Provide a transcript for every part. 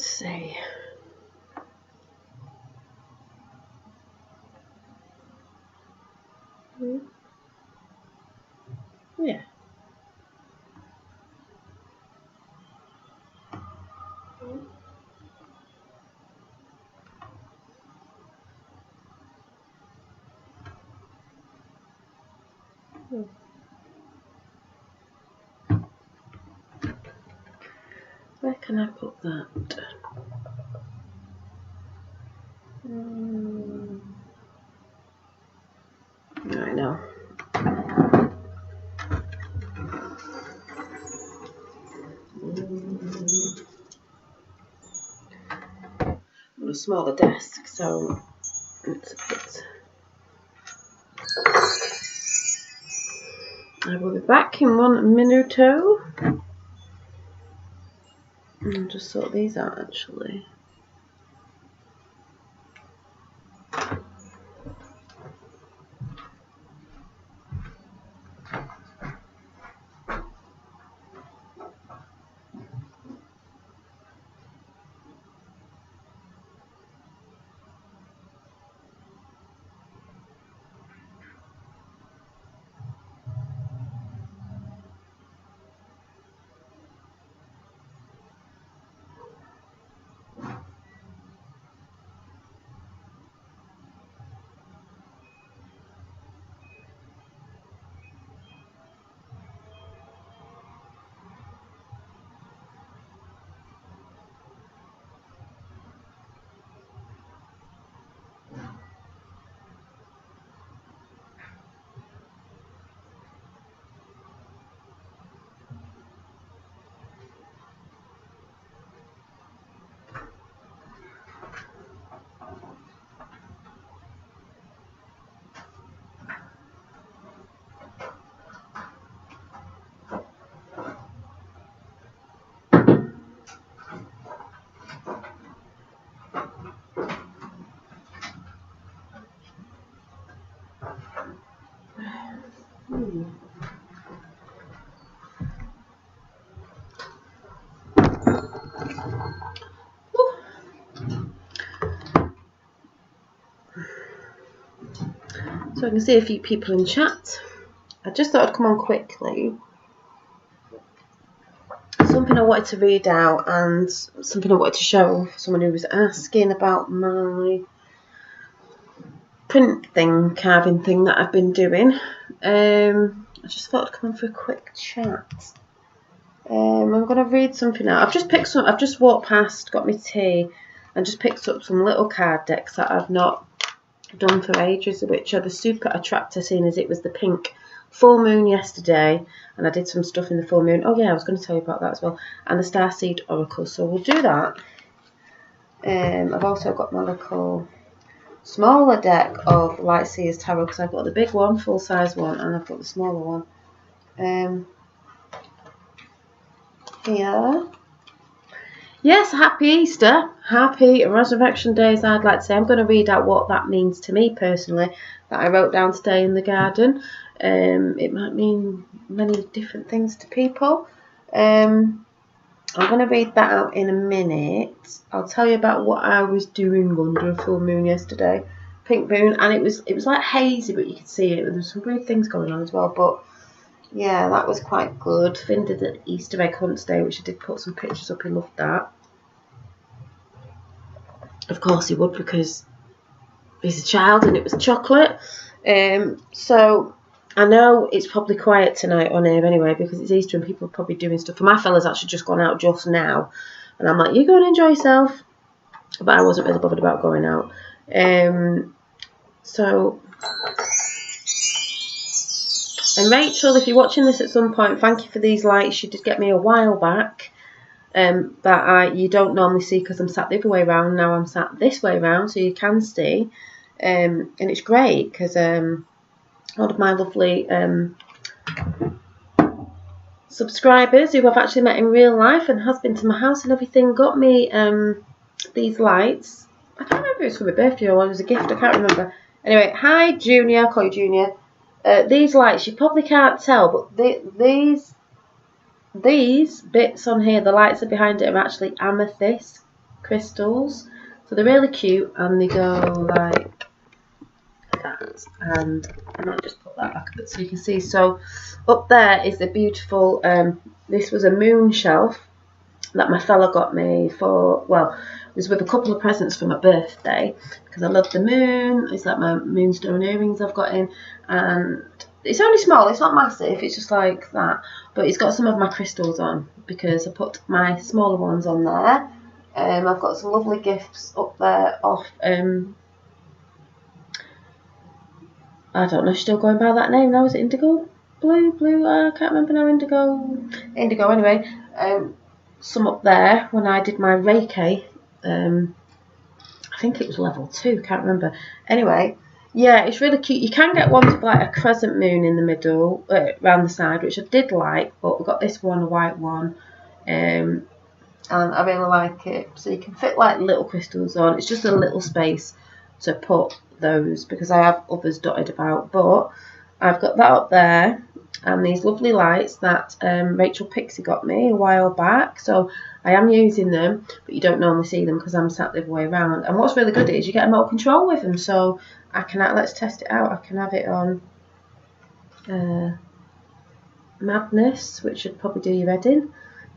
Let's see. Yeah. Where can I put that? I know. On a smaller desk, so it's a bit. I will be back in 1 minute. I'll just sort these out actually. So I can see a few people in chat. I just thought I'd come on quickly. Something I wanted to read out and something I wanted to show someone who was asking about my print thing, carving thing that I've been doing. I just thought I'd come on for a quick chat. I'm going to read something out. I've just walked past, got my tea, and just picked up some little card decks that I've not done for ages, which are the super attractor, seeing as it was the pink full moon yesterday, and I did some stuff in the full moon. Oh yeah, I was going to tell you about that as well. And the Starseed Oracle, so we'll do that. I've also got my little smaller deck of Lightseers Tarot, because I've got the big one, full size one, and I've got the smaller one. Here. Yes, happy Easter, happy Resurrection Days, I'd like to say. I'm going to read out what that means to me personally, that I wrote down today in the garden. It might mean many different things to people. I'm going to read that out in a minute. I'll tell you about what I was doing under a full moon yesterday. Pink moon, and it was like hazy, but you could see it. There was some weird things going on as well, but yeah, that was quite good. Finn did an Easter egg hunt today, which I did put some pictures up. He loved that. Of course he would, because he's a child and it was chocolate. So I know it's probably quiet tonight on here anyway, because it's Easter and people are probably doing stuff. And my fella's actually just gone out just now, and I'm like, you go and enjoy yourself. But I wasn't really bothered about going out. And Rachel, if you're watching this at some point, thank you for these likes. You did get me a while back, that you don't normally see, because I'm sat the other way around. Now I'm sat this way around, so you can see. And it's great, because one of my lovely subscribers, who I've actually met in real life and has been to my house and everything, got me these lights. I can't remember if it was for my birthday or it was a gift. I can't remember. Anyway, hi Junior, I'll call you Junior. These lights, you probably can't tell, but these bits on here, the lights are behind it, are actually amethyst crystals. So they're really cute, and they go like that. And I might just put that back a bit so you can see. So up there is the beautiful, this was a moon shelf that my fella got me for, well, it was with a couple of presents for my birthday, because I love the moon. It's like my moonstone earrings I've got in, and it's only small, it's not massive, it's just like that, but it's got some of my crystals on, because I put my smaller ones on there. I've got some lovely gifts up there off, I don't know, still going by that name now, is it Indigo? Blue, I can't remember now, Indigo anyway. Some up there when I did my Reiki, I think it was level 2, can't remember. Anyway, yeah, it's really cute. You can get one with like a crescent moon in the middle, around the side, which I did like, but we got this one, a white one, and I really like it. So you can fit like little crystals on. It's just a little space to put those, because I have others dotted about, but I've got that up there, and these lovely lights that Rachel Pixie got me a while back, so I am using them, but you don't normally see them because I'm sat the other way around. And what's really good is you get a remote control with them, so I can, let's test it out, I can have it on Madness, which should probably do your head in.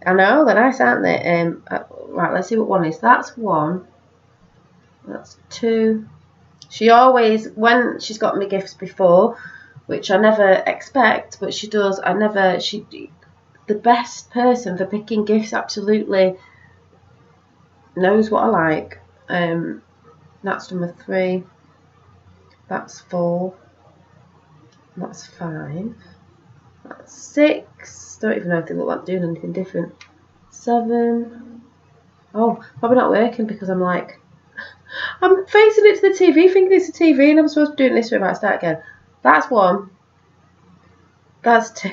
I know, they're nice, aren't they? Right, let's see what one is. That's one, that's two. She always, when she's got me gifts before, which I never expect, but she does, the best person for picking gifts, absolutely knows what I like. That's number 3, that's 4, that's 5, that's 6, don't even know if they look like doing anything different, 7, oh, probably not working because I'm like, I'm facing it to the TV thinking it's a TV and I'm supposed to be doing this so I might start again. That's 1, that's 2,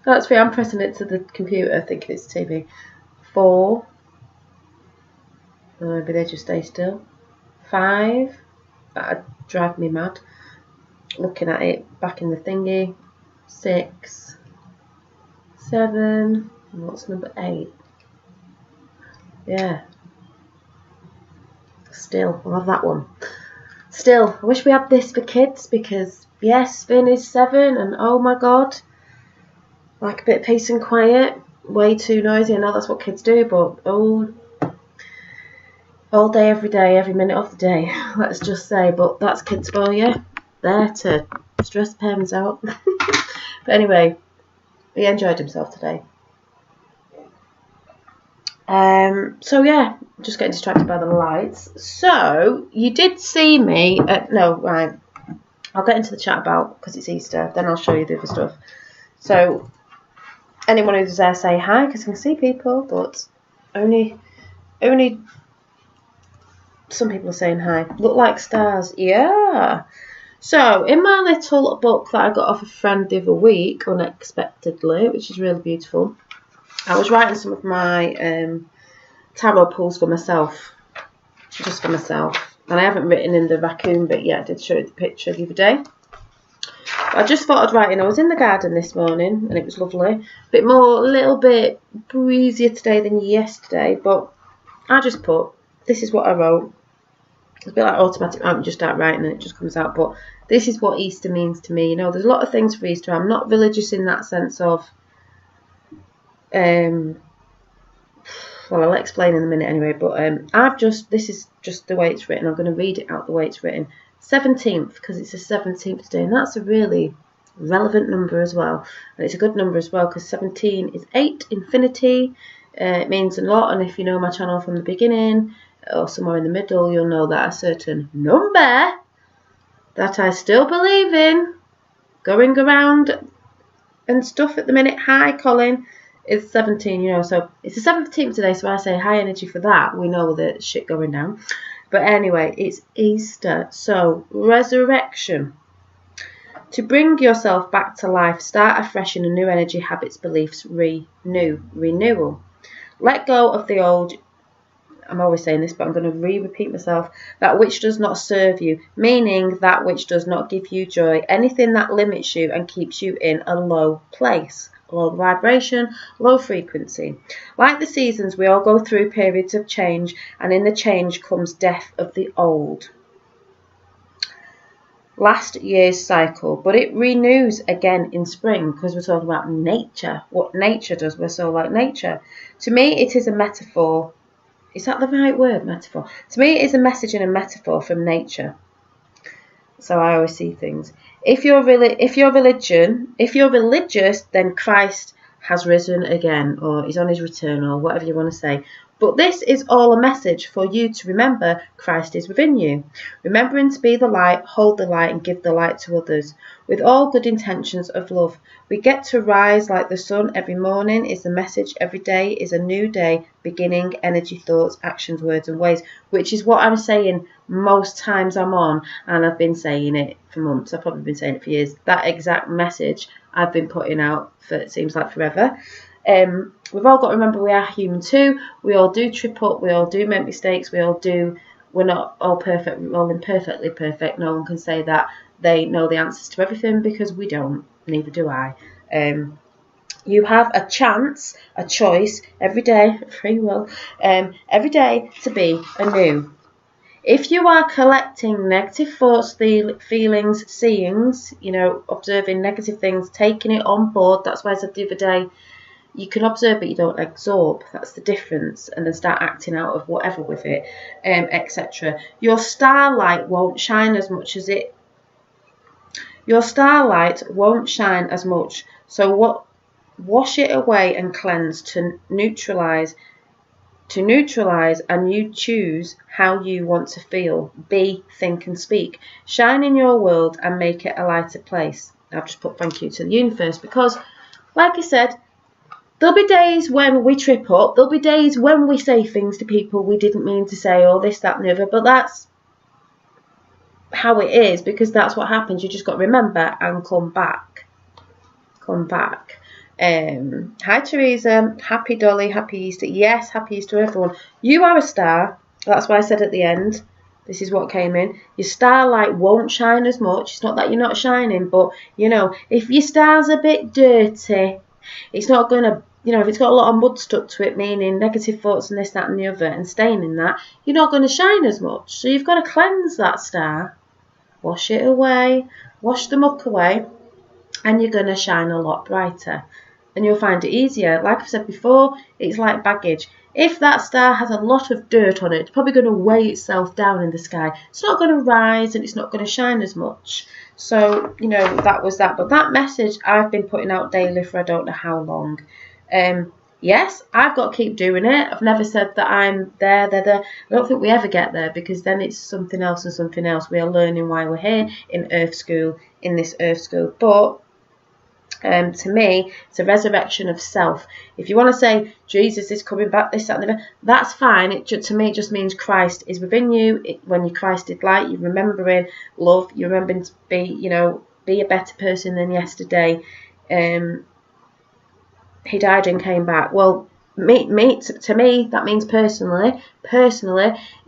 that's 3, I'm pressing it to the computer thinking it's a TV, 4, maybe they just stay still, 5, that'd drive me mad looking at it back in the thingy, 6, 7, what's number 8, yeah, still, I love that one. Still, I wish we had this for kids, because yes, Finn is 7 and oh my god, like a bit of peace and quiet, way too noisy. I know that's what kids do, but all day, every day, every minute of the day, let's just say. But that's kids for you, there to stress parents out. But anyway, he enjoyed himself today. So yeah, just getting distracted by the lights. So you did see me no, right, I'll get into the chat about, because it's Easter, then I'll show you the other stuff. So anyone who's there, say hi, because I can see people, but only some people are saying hi. Look like stars, yeah. So in my little book that I got off a friend the other week, unexpectedly, which is really beautiful, I was writing some of my tarot pulls for myself, just for myself, and I haven't written in the raccoon bit yet. I did show you the picture the other day, but I just thought I'd write in. I was in the garden this morning and it was lovely, a little bit breezier today than yesterday, but I just put, this is what I wrote. It's a bit like automatic, I just start writing and it just comes out, but this is what Easter means to me. You know, there's a lot of things for Easter. I'm not religious in that sense of, well, I'll explain in a minute anyway, but this is just the way it's written. I'm going to read it out the way it's written. 17th, because it's the 17th day, and that's a really relevant number as well, and it's a good number as well, because 17 is 8, infinity. It means a lot, and if you know my channel from the beginning or somewhere in the middle, you'll know that a certain number that I still believe in, going around and stuff at the minute, hi Colin, is 17, you know, so it's the 17th today, so I say high energy for that. We know that shit going down. But anyway, it's Easter, so resurrection. To bring yourself back to life, start afresh in a new energy, habits, beliefs, renewal. Let go of the old, I'm always saying this, but I'm going to repeat myself, that which does not serve you, meaning that which does not give you joy, anything that limits you and keeps you in a low place. low vibration, low frequency. Like the seasons, we all go through periods of change, and in the change comes death of the old. Last year's cycle, but it renews again in spring, because we're talking about nature, what nature does. We're so like nature. To me, it is a metaphor. Is that the right word, metaphor? To me, it is a message and a metaphor from nature. So I always see things. If you're religious, then Christ has risen again, or he's on his return, or whatever you want to say. But this is all a message for you to remember Christ is within you. Remembering to be the light, hold the light, and give the light to others. With all good intentions of love. We get to rise like the sun every morning is the message. Every day is a new day, beginning, energy, thoughts, actions, words, and ways. Which is what I'm saying most times I'm on, and I've been saying it for months. I've probably been saying it for years. That exact message I've been putting out for, it seems like, forever. We've all got to remember we are human too. We all do trip up. We all do make mistakes. We're not all perfect. We're all imperfectly perfect. No one can say that they know the answers to everything, because we don't. Neither do I. You have a chance, a choice every day, free will, every day to be anew. If you are collecting negative thoughts, feelings, seeings, observing negative things, taking it on board, that's why I said the other day, you can observe but you don't absorb. That's the difference. And then start acting out of whatever with it, etc. Your starlight won't shine as much as it. Your starlight won't shine as much. So wash it away and cleanse to neutralize, and you choose how you want to feel, be, think, and speak. Shine in your world and make it a lighter place. I've just put thank you to the universe, because, like I said, there'll be days when we trip up. There'll be days when we say things to people we didn't mean to say, or this, that, and the other. But that's how it is, because that's what happens. You just got to remember and come back. Come back. Hi Teresa, happy Dolly, happy Easter. Yes, happy Easter everyone. You are a star. That's why I said at the end, this is what came in. Your starlight won't shine as much. It's not that you're not shining, but if your star's a bit dirty, it's not gonna, if it's got a lot of mud stuck to it, meaning negative thoughts and this, that, and the other, and staying in that, you're not going to shine as much. So you've got to cleanse that star, wash it away, wash the muck away, and you're going to shine a lot brighter. And you'll find it easier. Like I've said before, it's like baggage. If that star has a lot of dirt on it, it's probably going to weigh itself down in the sky. It's not going to rise and it's not going to shine as much. So, that was that. But that message I've been putting out daily for I don't know how long. Yes, I've got to keep doing it. I've never said that I'm there. I don't think we ever get there, because then it's something else and something else. We are learning why we're here in Earth School, in this Earth School. But to me, it's a resurrection of self. If you want to say Jesus is coming back, this, that, and the other, that's fine. To me, it just means Christ is within you. When you're Christed light, you're remembering love. You're remembering to be a better person than yesterday. He died and came back. Well, to me, that means personally,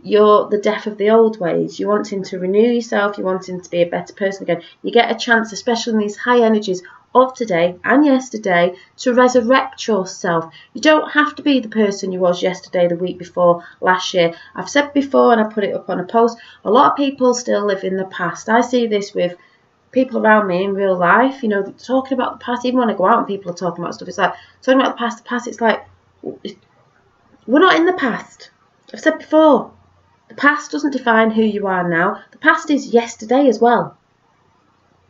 you're the death of the old ways. You're wanting to renew yourself. You're wanting to be a better person again. You get a chance, especially in these high energies of today and yesterday, to resurrect yourself. You don't have to be the person you was yesterday, the week before, last year. I've said before, and I put it up on a post, a lot of people still live in the past. I see this with people around me in real life, talking about the past. Even when I go out and people are talking about stuff, it's like, talking about the past, it's like, we're not in the past. I've said before, the past doesn't define who you are now. The past is yesterday as well.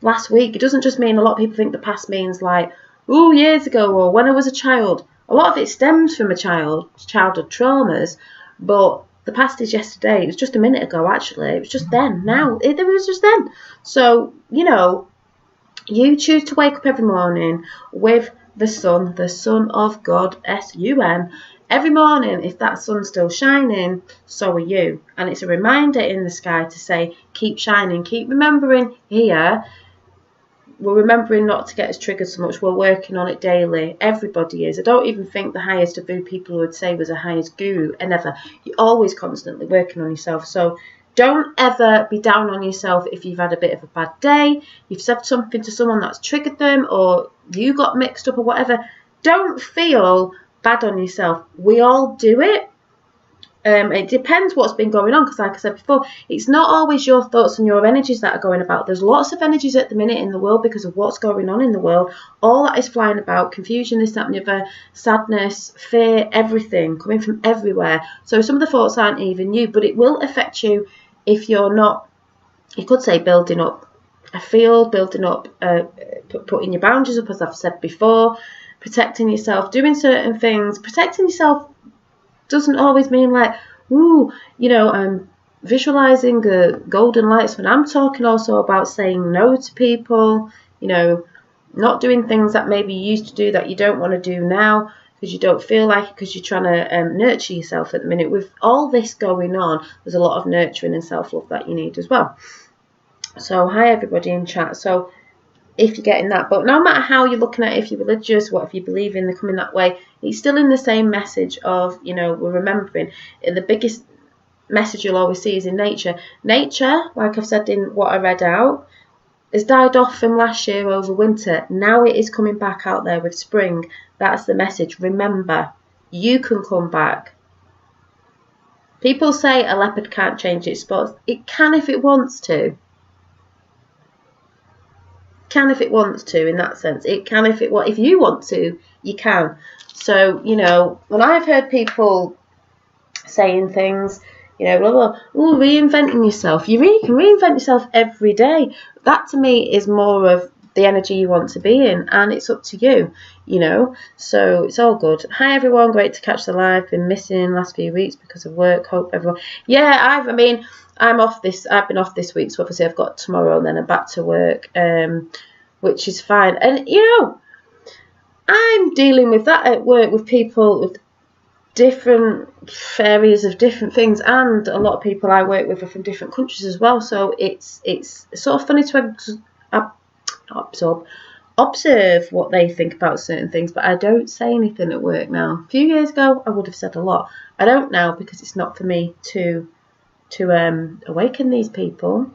Last week. It doesn't just mean, a lot of people think the past means like, years ago, or when I was a child. A lot of it stems from childhood traumas, but the past is yesterday. It was just a minute ago, actually. It was just then. Now, it was just then. So, you choose to wake up every morning with the Son of God, S-U-N. Every morning, if that sun's still shining, so are you. And it's a reminder in the sky to say, keep shining, keep remembering here. We're remembering not to get us triggered so much. We're working on it daily. Everybody is. I don't even think the highest of who people would say was a highest guru, and never. You're always constantly working on yourself. So Don't ever be down on yourself if you've had a bit of a bad day, you've said something to someone that's triggered them, or you got mixed up or whatever. Don't feel bad on yourself. We all do it. It depends what's been going on, because like I said before, it's not always your thoughts and your energies that are going about. There's lots of energies at the minute in the world because of what's going on in the world. All that is flying about, confusion, this, that and the other, sadness, fear, everything coming from everywhere. So some of the thoughts aren't even you, but it will affect you if you're not, you could say, building up a field, building up, putting your boundaries up, as I've said before, protecting yourself, doing certain things. Protecting yourself doesn't always mean like, ooh, you know, I'm visualizing golden lights when I'm talking also about saying no to people, you know, not doing things that maybe you used to do that you don't want to do now because you don't feel like it, because you're trying to nurture yourself at the minute. With all this going on, there's a lot of nurturing and self-love that you need as well. So hi everybody in chat. So if you're getting that, but no matter how you're looking at it, if you're religious, what if you believe in they're coming that way, it's still in the same message of, you know, we're remembering. The biggest message you'll always see is in nature. Nature, like I've said in what I read out, has died off from last year over winter. Now it is coming back out there with spring. That's the message. Remember, you can come back. People say a leopard can't change its spots. It can if it wants to. Can if it wants to, in that sense. It can if you want to, you can. So, you know, when I've heard people saying things, you know, blah, blah, ooh, reinventing yourself. You really can reinvent yourself every day. That to me is more of the energy you want to be in, and it's up to you, you know. So it's all good. Hi everyone, great to catch the live. Been missing last few weeks because of work. Hope everyone. Yeah, I'm off this. I've been off this week, so obviously I've got tomorrow, and then I'm back to work, which is fine. And you know, I'm dealing with that at work with people with different areas of different things, and a lot of people I work with are from different countries as well. So it's sort of funny to observe what they think about certain things, but I don't say anything at work now. A few years ago I would have said a lot. I don't now, because it's not for me to awaken these people.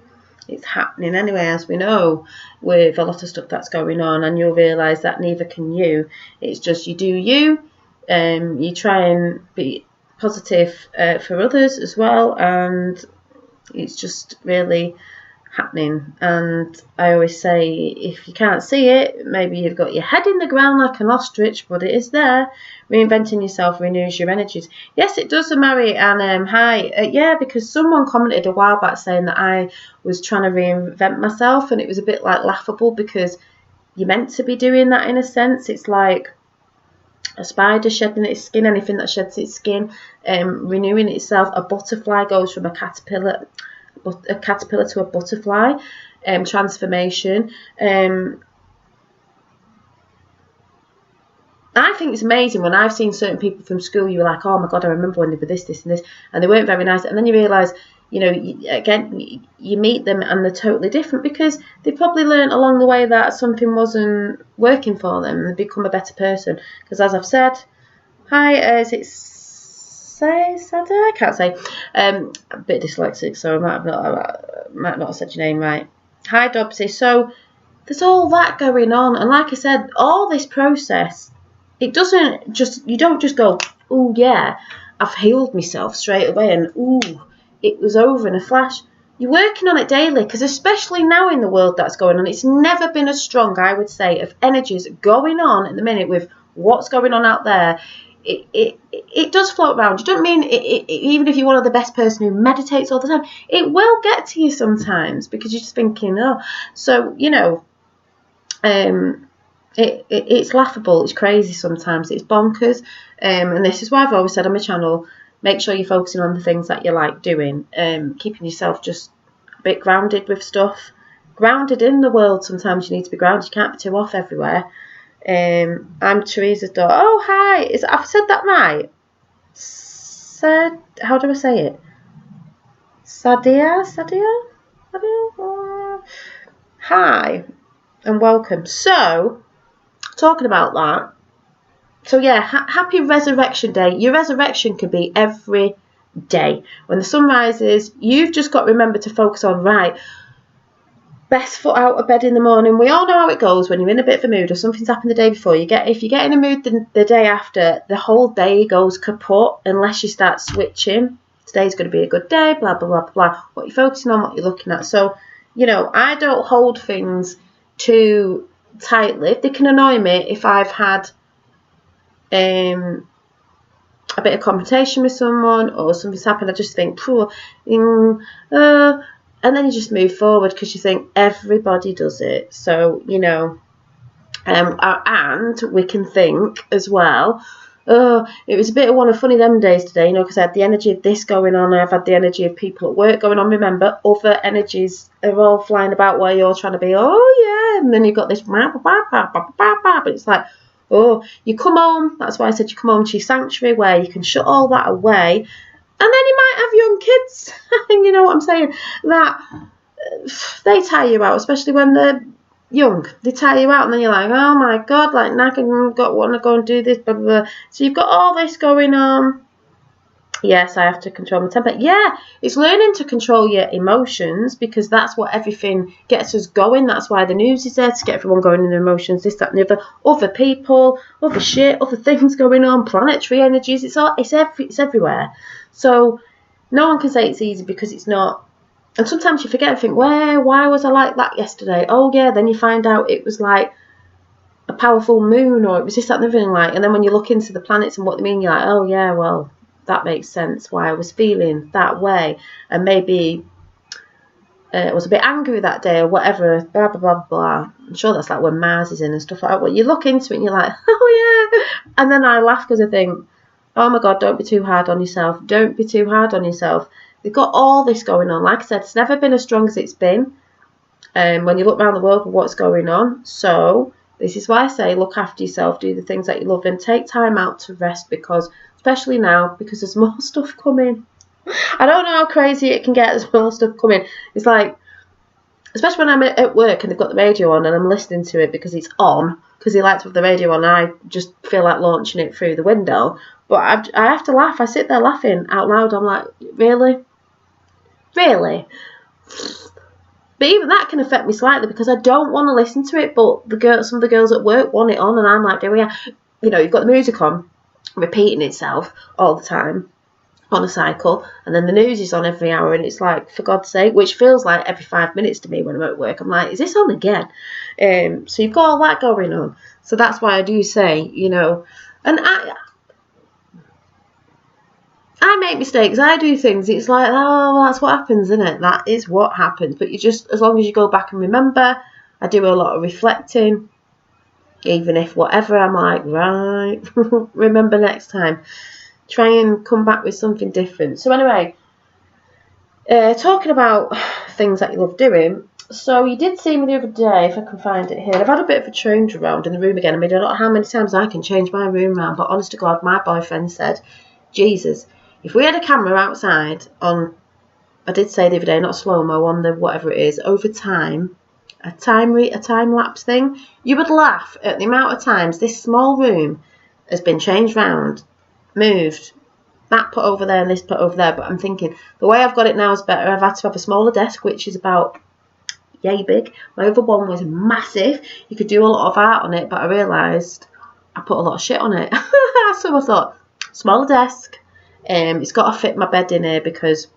It's happening anyway, as we know, with a lot of stuff that's going on, and you'll realise that neither can you. It's just you do you. You try and be positive for others as well, and it's just really happening. And I always say, if you can't see it, maybe you've got your head in the ground like an ostrich, but it is there. Reinventing yourself renews your energies. Yes, it does, Mary. And hi, yeah, because someone commented a while back saying that I was trying to reinvent myself, and it was a bit like laughable, because you're meant to be doing that in a sense. It's like a spider shedding its skin, anything that sheds its skin, renewing itself. A butterfly goes from a caterpillar to a butterfly, transformation. I think it's amazing when I've seen certain people from school, you're like, oh my God, I remember when they were this, this and this, and they weren't very nice. And then you realise, you know, again, you meet them and they're totally different, because they probably learned along the way that something wasn't working for them, and they become a better person. Because as I've said, hi, is it Sada? I can't say. A bit dyslexic, so I might not have said your name right. Hi, Dobsy. So there's all that going on, and like I said, all this process, it doesn't just, you don't just go, oh yeah, I've healed myself straight away, and ooh, it was over in a flash. You're working on it daily, because especially now in the world that's going on, it's never been as strong, I would say, of energies going on at the minute with what's going on out there. It does float around. You don't mean even if you're one of the best person who meditates all the time, it will get to you sometimes, because you're just thinking, oh, so you know, it's laughable, it's crazy sometimes, it's bonkers, and this is why I've always said on my channel, make sure you're focusing on the things that you like doing, keeping yourself just a bit grounded with stuff, grounded in the world. Sometimes you need to be grounded, you can't be too off everywhere. I'm Teresa's daughter. Oh, hi. I've said that right? How do I say it? Sadia? Hi, and welcome. So, talking about that. So, yeah, happy Resurrection Day. Your resurrection could be every day. When the sun rises, you've just got to remember to focus on, right, best foot out of bed in the morning. We all know how it goes when you're in a bit of a mood or something's happened the day before. If you get in a mood the day after, the whole day goes kaput unless you start switching. Today's going to be a good day, blah, blah, blah, blah. What you're focusing on, what you're looking at. So, you know, I don't hold things too tightly. They can annoy me if I've had a bit of confrontation with someone or something's happened. I just think, and then you just move forward because you think everybody does it. So, you know, and we can think as well, oh, it was a bit of one of funny them days today, you know, because I had the energy of this going on. I've had the energy of people at work going on. Remember, other energies are all flying about while you're trying to be, oh, yeah. And then you've got this, but it's like, oh, you come home. That's why I said you come home to your sanctuary where you can shut all that away. And then you might have young kids, you know what I'm saying, that they tire you out, especially when they're young. They tire you out and then you're like, oh my God, like now I want to go and do this, blah, blah, blah. So you've got all this going on. Yes, I have to control my temper. Yeah, it's learning to control your emotions because that's what everything gets us going. That's why the news is there, to get everyone going in their emotions, this, that and the other people, other shit, other things going on, planetary energies. It's everywhere. So no one can say it's easy because it's not. And sometimes you forget and think, why was I like that yesterday? Oh yeah, then you find out it was like a powerful moon, or it was this, that and everything like. And then when you look into the planets and what they mean, you're like, oh yeah, well, that makes sense why I was feeling that way. And maybe I was a bit angry that day or whatever, blah, blah, blah, blah. I'm sure that's like when Mars is in and stuff like that. Well, you look into it and you're like, oh yeah. And then I laugh because I think, oh my God, don't be too hard on yourself. Don't be too hard on yourself. They've got all this going on. Like I said, it's never been as strong as it's been when you look around the world for what's going on. So this is why I say look after yourself, do the things that you love, and take time out to rest, because especially now, because there's more stuff coming. I don't know how crazy it can get. There's more stuff coming. It's like, especially when I'm at work and they've got the radio on and I'm listening to it because it's on, because they like to have the radio on, and I just feel like launching it through the window. But I have to laugh. I sit there laughing out loud. I'm like, really? Really? But even that can affect me slightly because I don't want to listen to it, but some of the girls at work want it on, and I'm like, you know, you've got the music on, repeating itself all the time on a cycle, and then the news is on every hour, and it's like, for God's sake, which feels like every 5 minutes to me when I'm at work. I'm like, is this on again? So you've got all that going on. So that's why I do say, you know, and I make mistakes, I do things, it's like, oh, well, that's what happens, isn't it? That is what happens. But you just, as long as you go back and remember, I do a lot of reflecting, even if whatever, I'm like, right, remember next time. Try and come back with something different. So anyway, talking about things that you love doing, so you did see me the other day, if I can find it here. I've had a bit of a change around in the room again. I mean, I don't know how many times I can change my room around, but honest to God, my boyfriend said, Jesus, if we had a camera outside on, I did say the other day, not slow-mo, on the whatever it is, over time, a time lapse thing, you would laugh at the amount of times this small room has been changed round, moved, that put over there and this put over there. But I'm thinking, the way I've got it now is better. I've had to have a smaller desk, which is about yay big. My other one was massive. You could do a lot of art on it, but I realised I put a lot of shit on it. So I thought, smaller desk. It's got to fit my bed in here because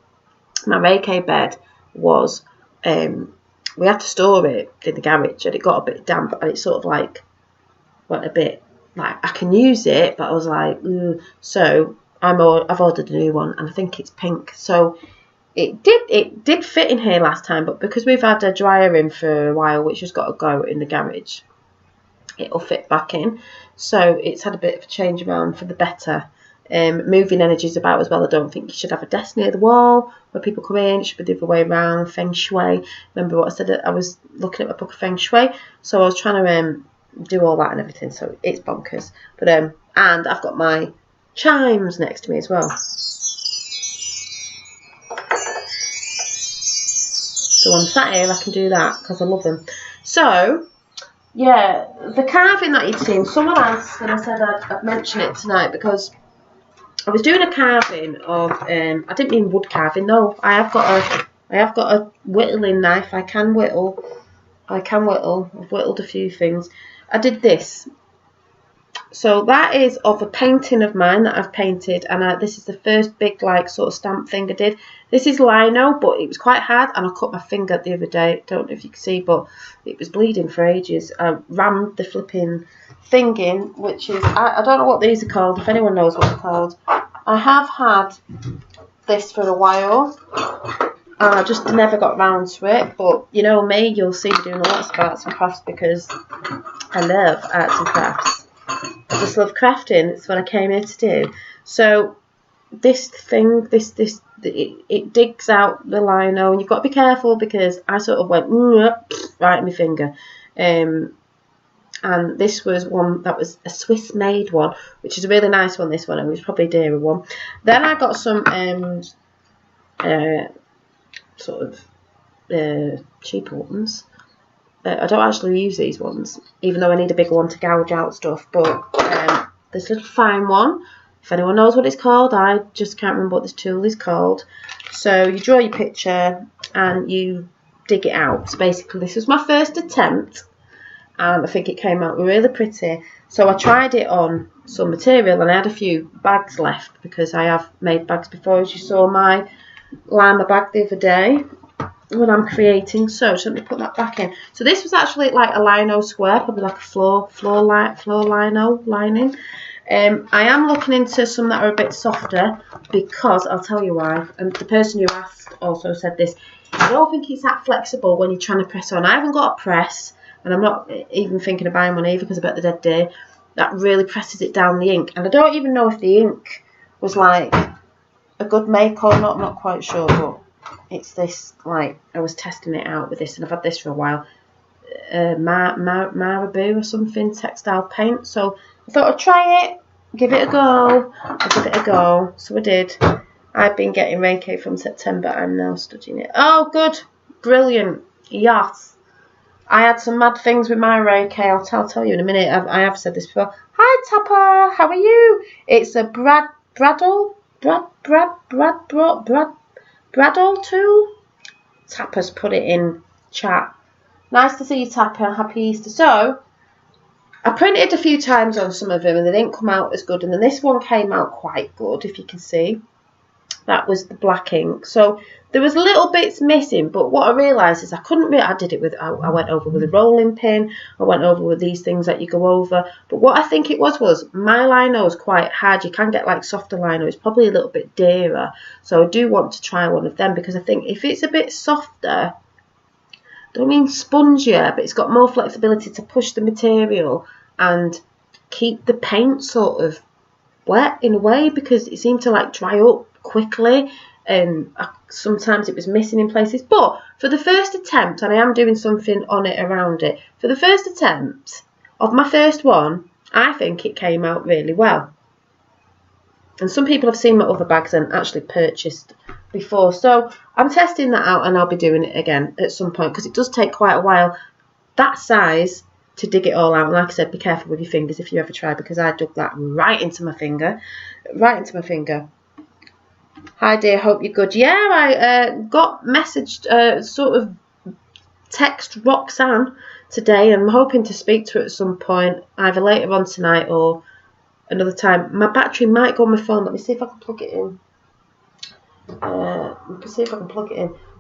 my Reiki bed was, we had to store it in the garage and it got a bit damp and it sort of like went a bit like, I can use it, but I was like, so I've ordered a new one and I think it's pink. So it did fit in here last time, but because we've had a dryer in for a while, which has got to go in the garage, it'll fit back in. So it's had a bit of a change around for the better. Moving energies about as well. I don't think you should have a desk near the wall where people come in. It should be the other way around. Feng Shui. Remember what I said? I was looking at my book of Feng Shui, so I was trying to do all that and everything. So it's bonkers. But and I've got my chimes next to me as well. So on Saturday I can do that because I love them. So yeah, the carving that you'd seen. Someone asked, and I said I'd mention it tonight because I was doing a carving of, I didn't mean wood carving, no. I have got a whittling knife. I can whittle. I've whittled a few things. I did this. So that is of a painting of mine that I've painted, and this is the first big like sort of stamp thing I did. This is lino, but it was quite hard, and I cut my finger the other day. Don't know if you can see, but it was bleeding for ages. I rammed the flipping thing in, which is, I don't know what these are called, if anyone knows what they're called. I have had this for a while, and I just never got round to it, but you know me, you'll see me doing lots of arts and crafts because I love arts and crafts. I just love crafting. It's what I came here to do. So this thing, it digs out the lino, and you've got to be careful because I sort of went right in my finger. And this was one that was a Swiss made one, which is a really nice one, this one, and it was probably a dearer one. Then I got some sort of cheaper ones. I don't actually use these ones, even though I need a bigger one to gouge out stuff. But this little fine one, if anyone knows what it's called, I just can't remember what this tool is called. So you draw your picture and you dig it out. So basically this was my first attempt, and I think it came out really pretty. So I tried it on some material, and I had a few bags left because I have made bags before, as you saw my lima bag the other day when I'm creating. So just let me put that back in. So this was actually like a lino square, probably like a floor lino lining. I am looking into some that are a bit softer because I'll tell you why. And the person who asked also said this. I don't think it's that flexible when you're trying to press on. I haven't got a press, and I'm not even thinking of buying one either because I bet the dead day that really presses it down the ink. And I don't even know if the ink was like a good make or not. I'm not quite sure, but it's this, like, I was testing it out with this, and I've had this for a while. Marabou or something, textile paint. So I thought I'd try it, give it a go. So I did. I've been getting Reiki from September. I'm now studying it. Oh, good. Brilliant. Yes. I had some mad things with my Reiki. I'll tell you in a minute. I have said this before. Hi, Tapper. How are you? It's a Bradle tool. Tapper's put it in chat. Nice to see you, Tapper. Happy Easter. So I printed a few times on some of them, and they didn't come out as good. And then this one came out quite good, if you can see. That was the black ink. So there was little bits missing, but what I realised is I couldn't really, I went over with a rolling pin, I went over with these things that you go over, but what I think it was my lino is quite hard. You can get like softer lino, it's probably a little bit dearer, so I do want to try one of them, because I think if it's a bit softer, I don't mean spongier, but it's got more flexibility to push the material and keep the paint sort of wet in a way, because it seemed to like dry up quickly, and sometimes it was missing in places. But for the first attempt, and I am doing something on it around it, for the first attempt of my first one, I think it came out really well. And some people have seen my other bags and actually purchased before, so I'm testing that out, and I'll be doing it again at some point, because it does take quite a while that size to dig it all out. And like I said, be careful with your fingers if you ever try, because I dug that right into my finger. Hi dear, hope you're good. Yeah, I got messaged, sort of text Roxanne today, and I'm hoping to speak to her at some point, either later on tonight or another time. My battery might go on my phone. Let me see if I can plug it in.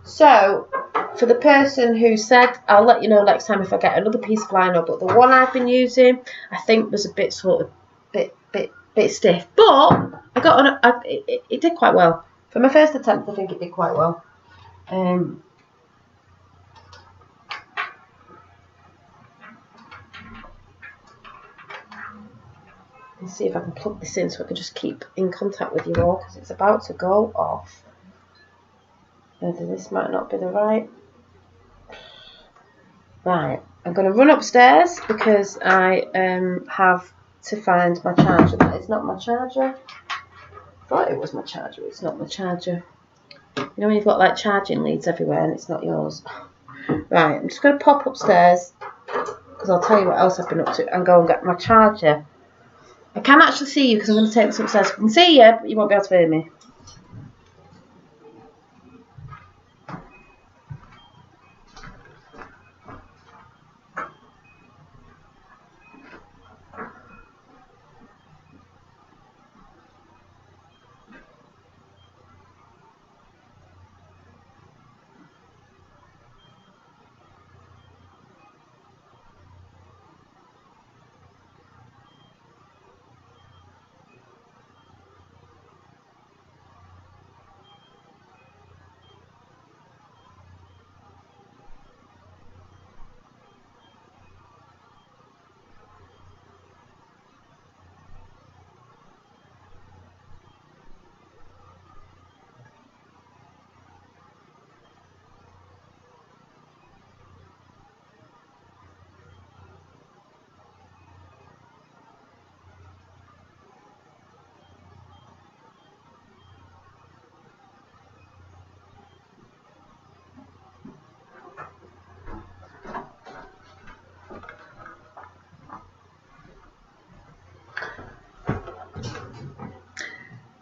So, for the person who said, I'll let you know next time if I get another piece of lino, but the one I've been using, I think was a bit sort of bit stiff, but I got on. It did quite well for my first attempt. I think it did quite well. Let's see if I can plug this in so I can just keep in contact with you all, because it's about to go off. This might not be the right. Right, I'm going to run upstairs because I have to find my charger. That is not my charger. I thought it was my charger. It's not my charger. You know when you've got like charging leads everywhere and it's not yours. Right, I'm just going to pop upstairs because I'll tell you what else I've been up to and go and get my charger. I can actually see you because I'm going to take this upstairs. I can see you, but you won't be able to hear me.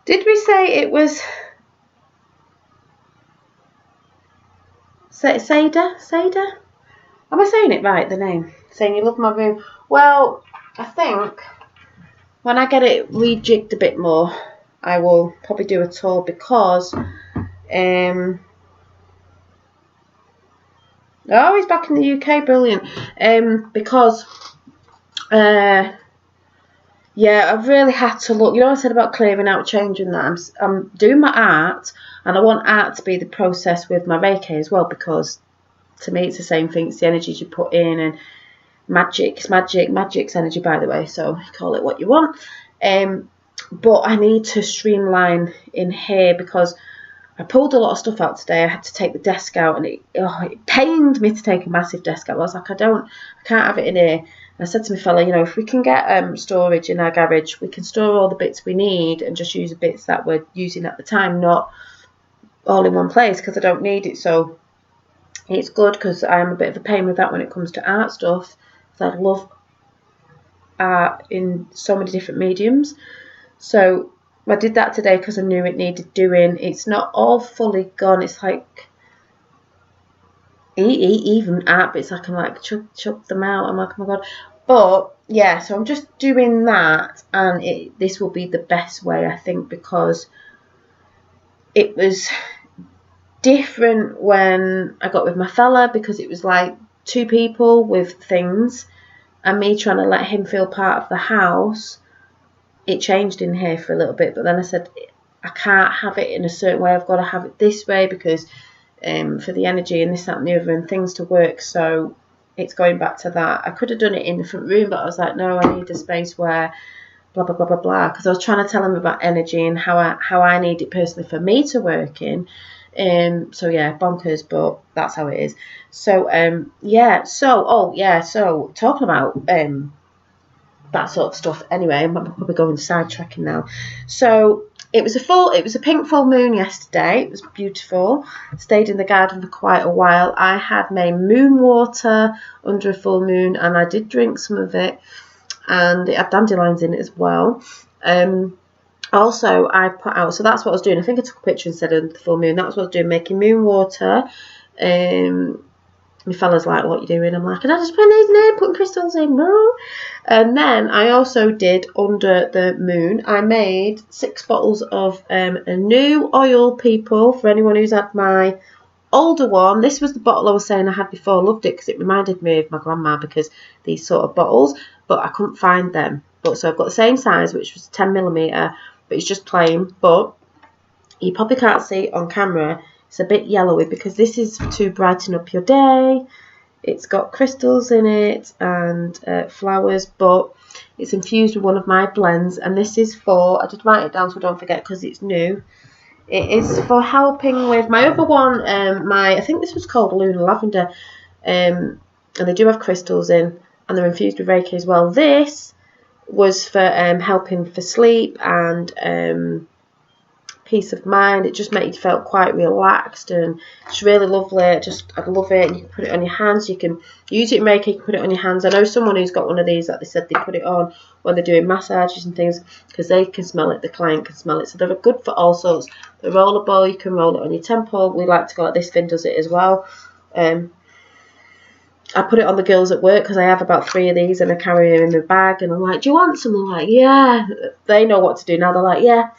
Did we say it was Seda? Seda? Am I saying it right, the name? Saying you love my room. Well, I think when I get it rejigged a bit more, I will probably do a tour because oh, he's back in the UK, brilliant. Because yeah, I've really had to look. You know, I said about clearing out, changing that. I'm doing my art, and I want art to be the process with my Reiki as well, because to me it's the same thing. It's the energies you put in, and magic's magic. Magic's energy, by the way, so call it what you want. But I need to streamline in here because I pulled a lot of stuff out today. I had to take the desk out, and it pained me to take a massive desk out. I was like, I can't have it in here. I said to my fella, you know, if we can get storage in our garage, we can store all the bits we need and just use the bits that we're using at the time, not all in one place, because I don't need it. So it's good because I'm a bit of a pain with that when it comes to art stuff. So I love art in so many different mediums. So I did that today because I knew it needed doing. It's not all fully gone. It's like even art bits, I can like chuck them out. I'm like, oh my god. But yeah, so I'm just doing that, and this will be the best way, I think, because it was different when I got with my fella, because it was like two people with things and me trying to let him feel part of the house. It changed in here for a little bit, but then I said I can't have it in a certain way. I've got to have it this way because for the energy and this, that and the other and things to work. So it's going back to that. I could have done it in the front room, but I was like, no, I need a space where blah blah blah blah blah, because I was trying to tell him about energy and how I need it personally for me to work in. So yeah, bonkers, but that's how it is. So yeah, so talking about that sort of stuff. Anyway, I'm probably going sidetracking now. So it was a pink full moon yesterday. It was beautiful. Stayed in the garden for quite a while. I had my moon water under a full moon, and I did drink some of it, and it had dandelions in it as well. Also, I put out, so that's what I was doing. I think I took a picture instead of the full moon. That was what I was doing, making moon water. My fella's like, what are you doing? I'm like, can I just put these in, putting crystals in? No. And then I also did under the moon, I made 6 bottles of a new oil, people, for anyone who's had my older one. This was the bottle I was saying I had before. I loved it because it reminded me of my grandma, because these sort of bottles, but I couldn't find them. But so I've got the same size, which was 10mm, but it's just plain. But you probably can't see it on camera. It's a bit yellowy because this is to brighten up your day. It's got crystals in it and flowers, but it's infused with one of my blends. And this is for, I did write it down so I don't forget because it's new. It is for helping with my other one, I think this was called Lunar Lavender. And they do have crystals in, and they're infused with Reiki as well. This was for helping for sleep and peace of mind. It just made you feel quite relaxed, and it's really lovely. I love it. And you can put it on your hands. You can use it in Reiki. You can put it on your hands. I know someone who's got one of these that they said they put it on when they're doing massages and things, because they can smell it. The client can smell it. So they're good for all sorts. The rollerball, you can roll it on your temple. We like to go like this. Finn does it as well. I put it on the girls at work because I have about 3 of these and I carry them in my bag, and I'm like, do you want some? They're like, yeah. They know what to do now. They're like, yeah.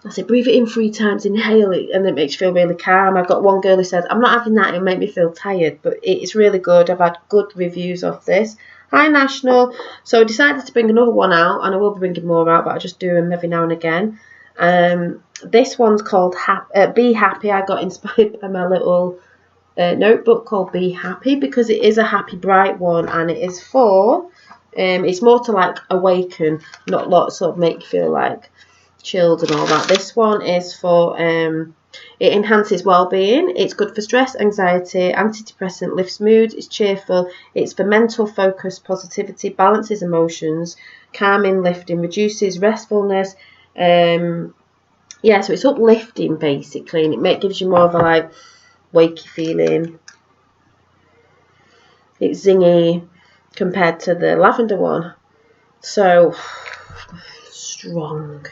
I said, breathe it in 3 times, inhale it, and it makes you feel really calm. I've got one girl who said, I'm not having that, it'll make me feel tired, but it's really good. I've had good reviews of this. Hi, National. So I decided to bring another one out, and I will be bringing more out, but I just do them every now and again. This one's called Be Happy. I got inspired by my little notebook called Be Happy, because it is a happy, bright one, and it is for, it's more to like awaken, not lots sort of make you feel like chilled and all that. This one is for, it enhances well-being. It's good for stress, anxiety, antidepressant, lifts mood, it's cheerful, it's for mental focus, positivity, balances emotions, calming, lifting, reduces restfulness. Yeah, so it's uplifting basically, and it gives you more of a like wakey feeling. It's zingy compared to the lavender one, so strong.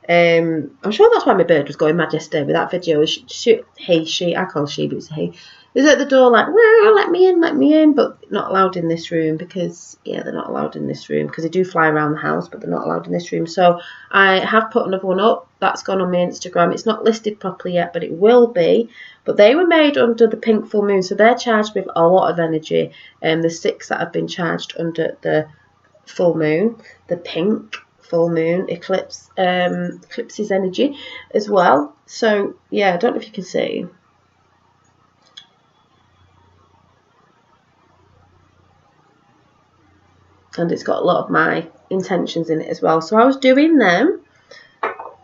I'm sure that's why my bird was going mad yesterday with that video. I call she, but it's he. Is at the door like, well, let me in, but not allowed in this room because, yeah, they're not allowed in this room because they do fly around the house, but they're not allowed in this room. So I have put another one up. That's gone on my Instagram. It's not listed properly yet, but it will be. But they were made under the pink full moon, so they're charged with a lot of energy. There's 6 that have been charged under the full moon, the pink full moon eclipse, eclipses energy as well. So yeah, I don't know if you can see. And it's got a lot of my intentions in it as well. So I was doing them,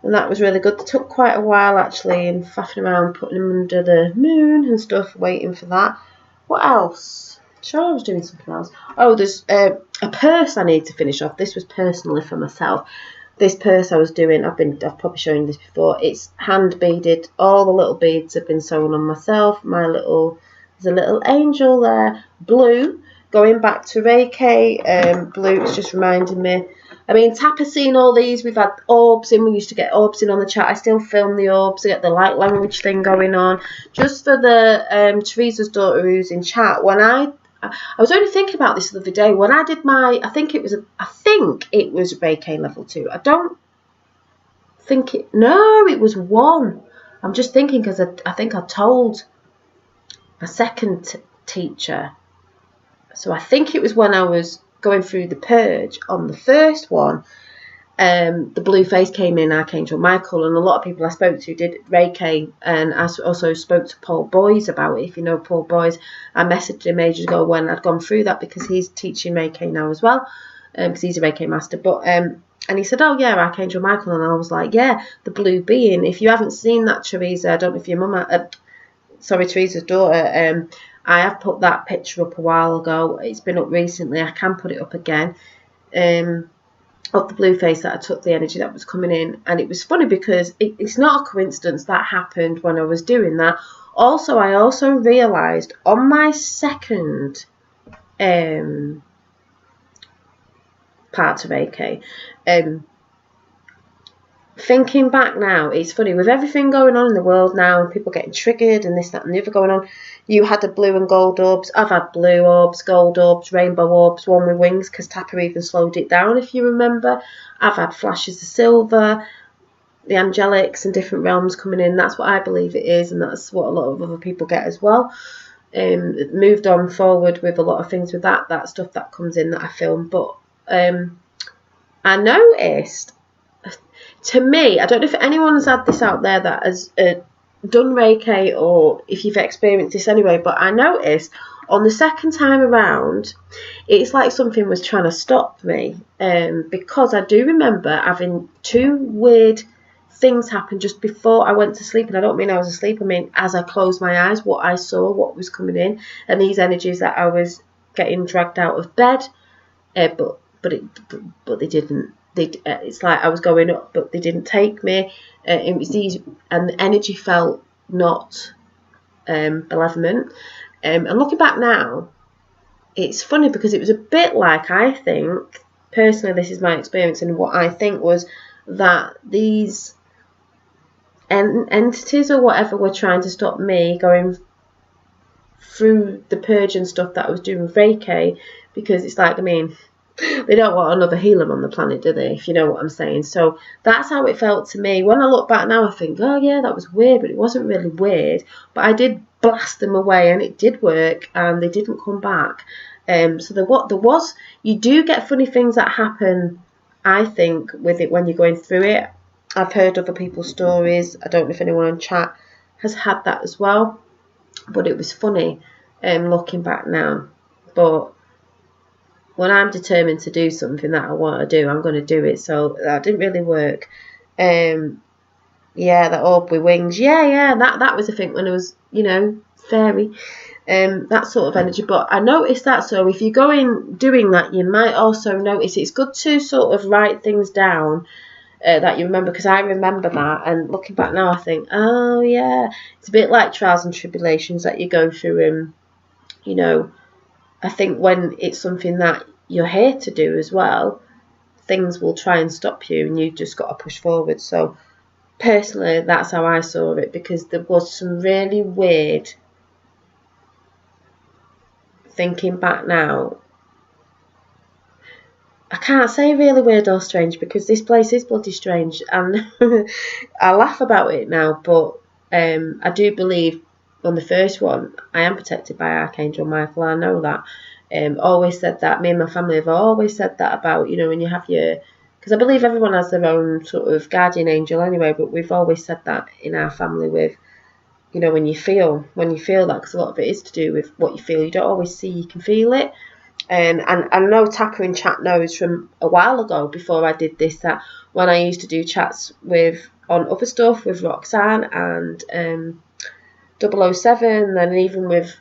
and that was really good. It took quite a while actually, and faffing around putting them under the moon and stuff, waiting for that. What else? Sure, I was doing something else. Oh, there's a purse I need to finish off. This was personally for myself. This purse I was doing, I've probably shown you this before. It's hand beaded. All the little beads have been sewn on myself. There's a little angel there, blue. Going back to Reiki, blue, it's just reminding me. I mean, Tapper seen all these. We've had orbs in. We used to get orbs in on the chat. I still film the orbs. I get the light language thing going on. Just for the Teresa's daughter who's in chat. When I was only thinking about this the other day. When I did my, I think it was Reiki level 2. I don't think it. No, it was 1. I'm just thinking because I think I told a second teacher. So I think it was when I was going through the purge on the first one, the blue face came in, Archangel Michael, and a lot of people I spoke to did Reiki, and I also spoke to Paul Boyes about it. If you know Paul Boyes, I messaged him ages ago when I'd gone through that because he's teaching Reiki now as well, because he's a Reiki master. But and he said, oh yeah, Archangel Michael, and I was like, yeah, the blue being. If you haven't seen that, Teresa, I don't know if your mum, Teresa's daughter, I have put that picture up a while ago. It's been up recently. I can put it up again. Of the blue face that I took the energy that was coming in. And it was funny because it's not a coincidence that happened when I was doing that. Also, I also realised on my second part of Reiki, thinking back now, it's funny, with everything going on in the world now and people getting triggered and this, that and the other going on, you had the blue and gold orbs. I've had blue orbs, gold orbs, rainbow orbs, one with wings, because Tapper even slowed it down, if you remember. I've had flashes of silver, the angelics and different realms coming in. That's what I believe it is, and that's what a lot of other people get as well. Moved on forward with a lot of things with that stuff that comes in that I film. But I noticed, to me, I don't know if anyone's had this out there that has done Reiki or if you've experienced this anyway, but I noticed on the second time around, it's like something was trying to stop me, because I do remember having 2 weird things happen just before I went to sleep, and I don't mean I was asleep, I mean as I closed my eyes, what I saw, what was coming in, and these energies that I was getting dragged out of bed, but they didn't. It's like I was going up, but they didn't take me. It was these, and the energy felt not malevolent. And looking back now, it's funny because it was a bit like, I think, personally, this is my experience, and what I think was that these entities or whatever were trying to stop me going through the purge and stuff that I was doing with Reiki, because it's like, I mean, they don't want another healer on the planet, do they, if you know what I'm saying? So that's how it felt to me. When I look back now, I think, oh yeah, that was weird, but it wasn't really weird. But I did blast them away, and it did work, and they didn't come back. So there was, you do get funny things that happen, I think, with it when you're going through it. I've heard other people's stories. I don't know if anyone on chat has had that as well, but it was funny looking back now. But when I'm determined to do something that I want to do, I'm going to do it. So that didn't really work. Yeah, that orb with wings. Yeah, that was a thing when I was, you know, fairy. That sort of energy. But I noticed that. So if you're doing that, you might also notice it's good to sort of write things down that you remember, because I remember that, and looking back now I think, oh yeah, it's a bit like trials and tribulations that you go through, and you know, I think when it's something that you're here to do as well, things will try and stop you, and you've just got to push forward. So personally, that's how I saw it, because there was some really weird, thinking back now, I can't say really weird or strange, because this place is bloody strange, and I laugh about it now, but I do believe on the first one I am protected by Archangel Michael. I know that. Always said that. Me and my family have always said that about, you know, when you have your, because I believe everyone has their own sort of guardian angel anyway, but we've always said that in our family with, you know, when you feel that, because a lot of it is to do with what you feel. You don't always see, you can feel it. And I know Tapper in chat knows from a while ago, before I did this, that when I used to do chats on other stuff with Roxanne and 007, and even with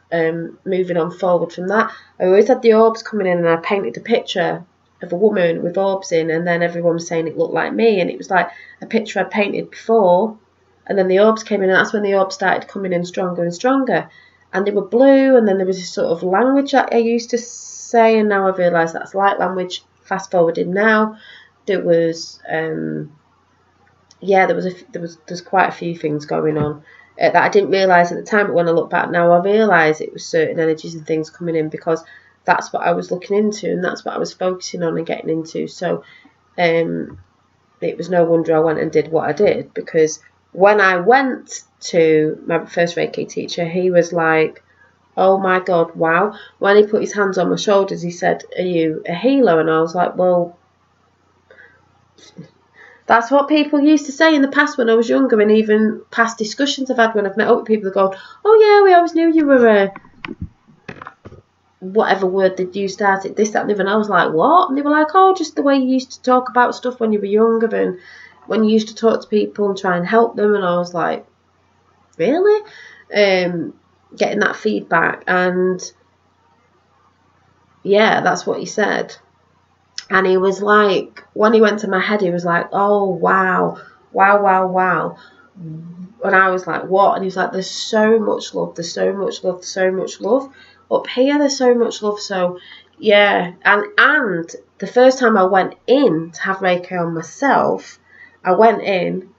moving on forward from that, I always had the orbs coming in, and I painted a picture of a woman with orbs in, and then everyone was saying it looked like me, and it was like a picture I painted before, and then the orbs came in, and that's when the orbs started coming in stronger and stronger, and they were blue, and then there was this sort of language that I used to say, and now I've realised that's light language. Fast forwarding now, there was there's quite a few things going on that I didn't realise at the time, but when I look back now, I realise it was certain energies and things coming in, because that's what I was looking into, and that's what I was focusing on and getting into. So it was no wonder I went and did what I did, because when I went to my first Reiki teacher, he was like, oh my God, wow. When he put his hands on my shoulders, he said, are you a healer? And I was like, well, that's what people used to say in the past when I was younger, and even past discussions I've had when I've met up with people that go, oh yeah, we always knew you were a whatever word that you started, this, that, and the other. And I was like, what? And they were like, oh, just the way you used to talk about stuff when you were younger, and when you used to talk to people and try and help them. And I was like, really? Getting that feedback, and yeah, that's what he said. And he was like, when he went to my head, he was like, oh wow. And I was like, what? And he was like, there's so much love, up here, there's so much love. So yeah, and the first time I went in to have Reiki on myself, I went in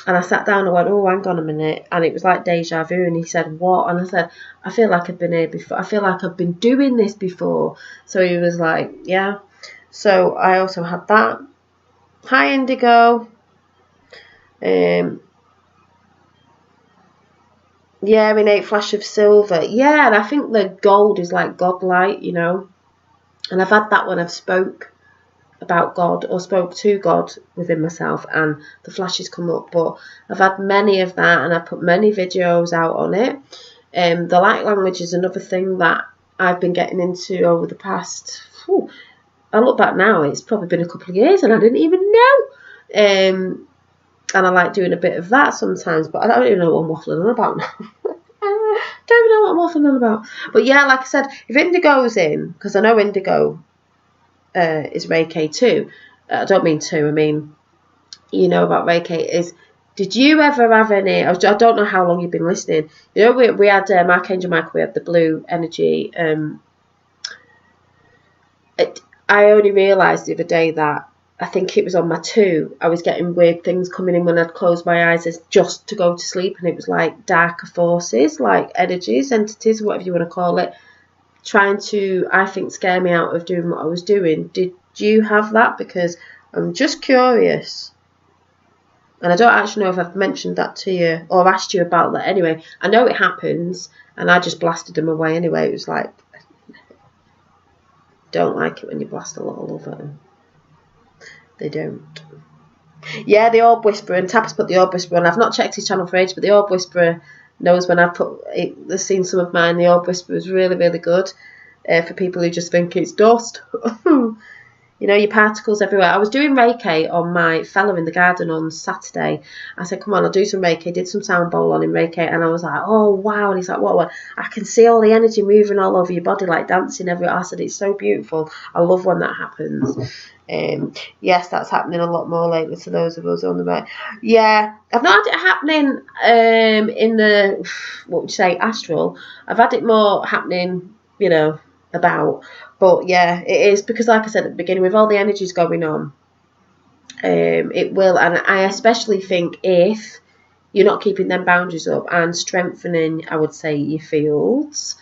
and I sat down and went, oh, hang on a minute. And it was like deja vu. And he said, what? And I said, I feel like I've been here before. I feel like I've been doing this before. So he was like, yeah. So I also had that. Hi, Indigo. Yeah, innate flash of silver. Yeah, and I think the gold is like godlight, you know. And I've had that when I've spoke about God or spoke to God within myself, and the flashes come up. But I've had many of that, and I put many videos out on it. The light language is another thing that I've been getting into over the past, I look back now, it's probably been a couple of years and I didn't even know. And I like doing a bit of that sometimes, but I don't even know what I'm waffling on about now. Don't even know what I'm waffling on about. But yeah, like I said, if Indigo's in, because I know Indigo is Reiki too. I don't mean two, I mean you know about Reiki is, did you ever have any, I don't know how long you've been listening, you know, we had Archangel Michael, we had the blue energy. I only realised the other day that I think it was on my 2, I was getting weird things coming in when I'd close my eyes as just to go to sleep, and it was like darker forces, like energies, entities, whatever you want to call it, trying to, I think, scare me out of doing what I was doing. Did you have that? Because I'm just curious. And I don't actually know if I've mentioned that to you or asked you about that. Anyway, I know it happens, and I just blasted them away anyway. It was like, don't like it when you blast a lot of love at them. They don't. Yeah, the Orb Whisperer, and Tapper's put the Orb Whisperer on. I've not checked his channel for ages, but the Orb Whisperer knows when I've put it. They've seen some of mine. The Orb Whisperer is really, really good for people who just think it's dust. You know, your particles everywhere. I was doing Reiki on my fella in the garden on Saturday. I said, come on, I'll do some Reiki. Did some sound bowl on in Reiki. And I was like, oh, wow. And he's like, what? I can see all the energy moving all over your body, like dancing everywhere. I said, it's so beautiful. I love when that happens. Yes, that's happening a lot more lately to those of us on the right. Yeah, I've not had it happening in the, what would you say, astral. I've had it more happening, you know, about. But yeah, it is, because like I said at the beginning, with all the energies going on, it will, and I especially think if you're not keeping them boundaries up and strengthening, I would say, your fields,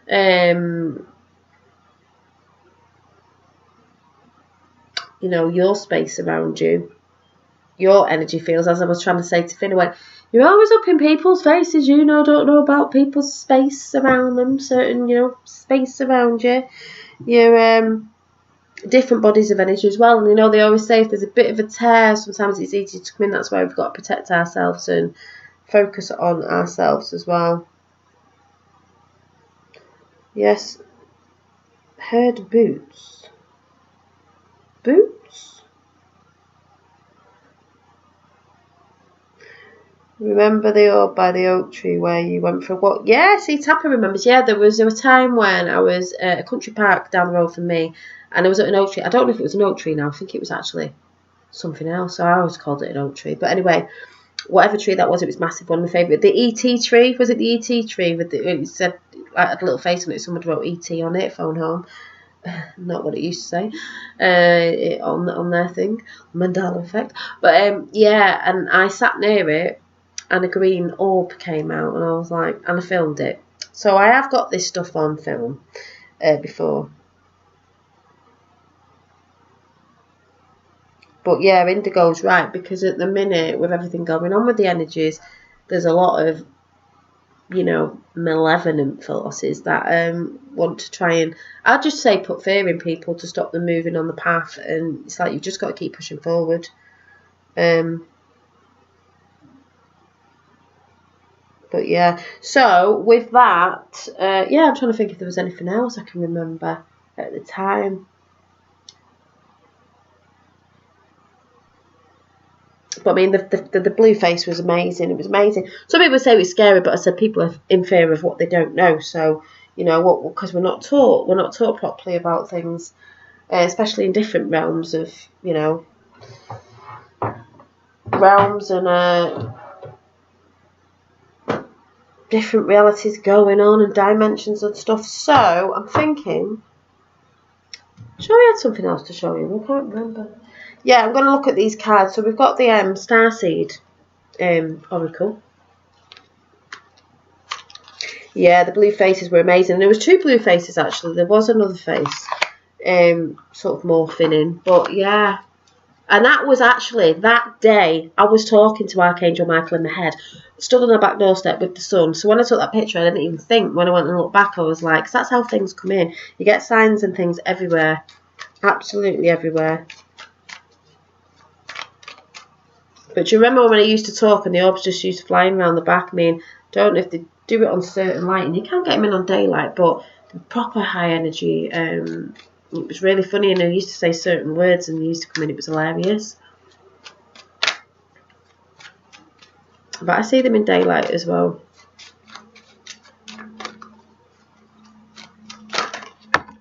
you know, your space around you, your energy fields, as I was trying to say to Finn, you're always up in people's faces, you know, don't know about people's space around them, certain, you know, space around you. Your different bodies of energy as well, and you know they always say if there's a bit of a tear, sometimes it's easy to come in. That's why we've got to protect ourselves and focus on ourselves as well. Yes, heard boots. Remember the Orb by the oak tree where you went for a walk? Yeah, see, Tapper remembers. Yeah, there was a time when I was at a country park down the road from me, and I was at an oak tree. I don't know if it was an oak tree now. I think it was actually something else. So I always called it an oak tree. But anyway, whatever tree that was, it was massive. One of my favourite. The E.T. tree. Was it the E.T. tree? With the, it said, like, had a little face on it. Someone wrote E.T. on it, phone home. Not what it used to say on their thing. Mandela effect. But yeah, and I sat near it, and a green orb came out, and I was like, and I filmed it. So I have got this stuff on film before. But yeah, Indigo's right, because at the minute, with everything going on with the energies, there's a lot of, you know, malevolent forces that want to try and, I'd just say, put fear in people to stop them moving on the path. And it's like, you've just got to keep pushing forward. But yeah, so with that, yeah, I'm trying to think if there was anything else I can remember at the time. But I mean, the blue face was amazing. It was amazing. Some people say it's scary, but I said people are in fear of what they don't know. So, you know, what, because we're not taught properly about things, especially in different realms of, you know, realms and different realities going on and dimensions and stuff. So I'm thinking, sure, we had something else to show you. I can't remember. Yeah, I'm going to look at these cards. So we've got the Starseed Oracle. Yeah, the blue faces were amazing. There was 2 blue faces actually. There was another face, sort of morphing in. But yeah, and that was actually that day I was talking to Archangel Michael in my head, stood on the back doorstep with the sun. So when I took that picture, I didn't even think. When I went and looked back, I was like, 'cause that's how things come in. You get signs and things everywhere, absolutely everywhere. But do you remember when I used to talk and the orbs just used flying around the back? I mean, don't know if they do it on certain light, and you can't get them in on daylight, but the proper high energy. It was really funny, and I used to say certain words, and they used to come in. It was hilarious. But I see them in daylight as well.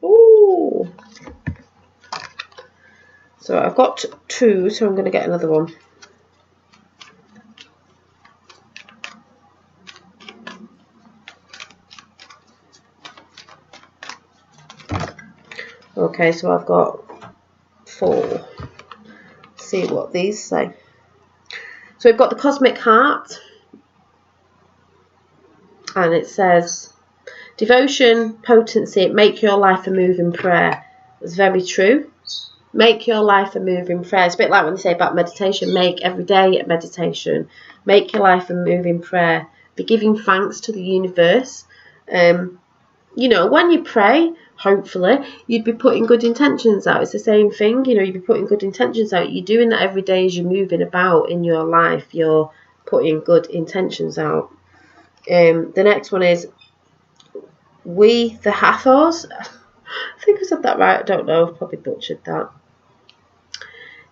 Ooh. So I've got 2, so I'm going to get another one. Okay, so I've got 4. Let's see what these say. So we've got the Cosmic Heart, and it says, devotion, potency, make your life a moving prayer. It's very true. Make your life a moving prayer. It's a bit like when they say about meditation, make every day a meditation. Make your life a moving prayer. Be giving thanks to the universe. You know, when you pray, hopefully, you'd be putting good intentions out. It's the same thing, you know, you'd be putting good intentions out. You're doing that every day as you're moving about in your life. You're putting good intentions out. The next one is, we the Hathors. I think I said that right. I don't know. I've probably butchered that.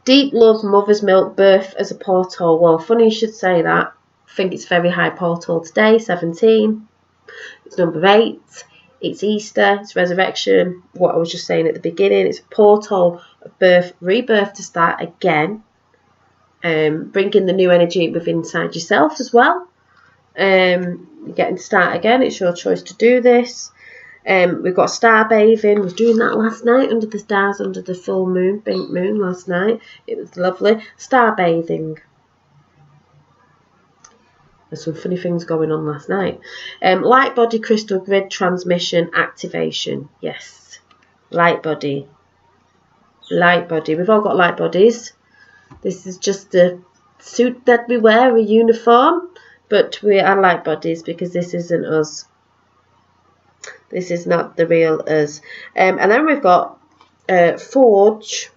Deep love, mother's milk, birth as a portal. Well, funny you should say that. I think it's very high portal today, 17. It's number 8. It's Easter. It's resurrection. What I was just saying at the beginning. It's a portal of birth, rebirth to start again. Bringing the new energy within inside yourself as well. You're getting to start again. It's your choice to do this. We've got star bathing. We were doing that last night under the stars, under the full moon, pink moon last night. It was lovely. Star bathing. There's some funny things going on last night. Light body crystal grid transmission activation. Yes. Light body. Light body. We've all got light bodies. This is just a suit that we wear, a uniform. But we are light bodies because this isn't us. This is not the real us. And then we've got forage,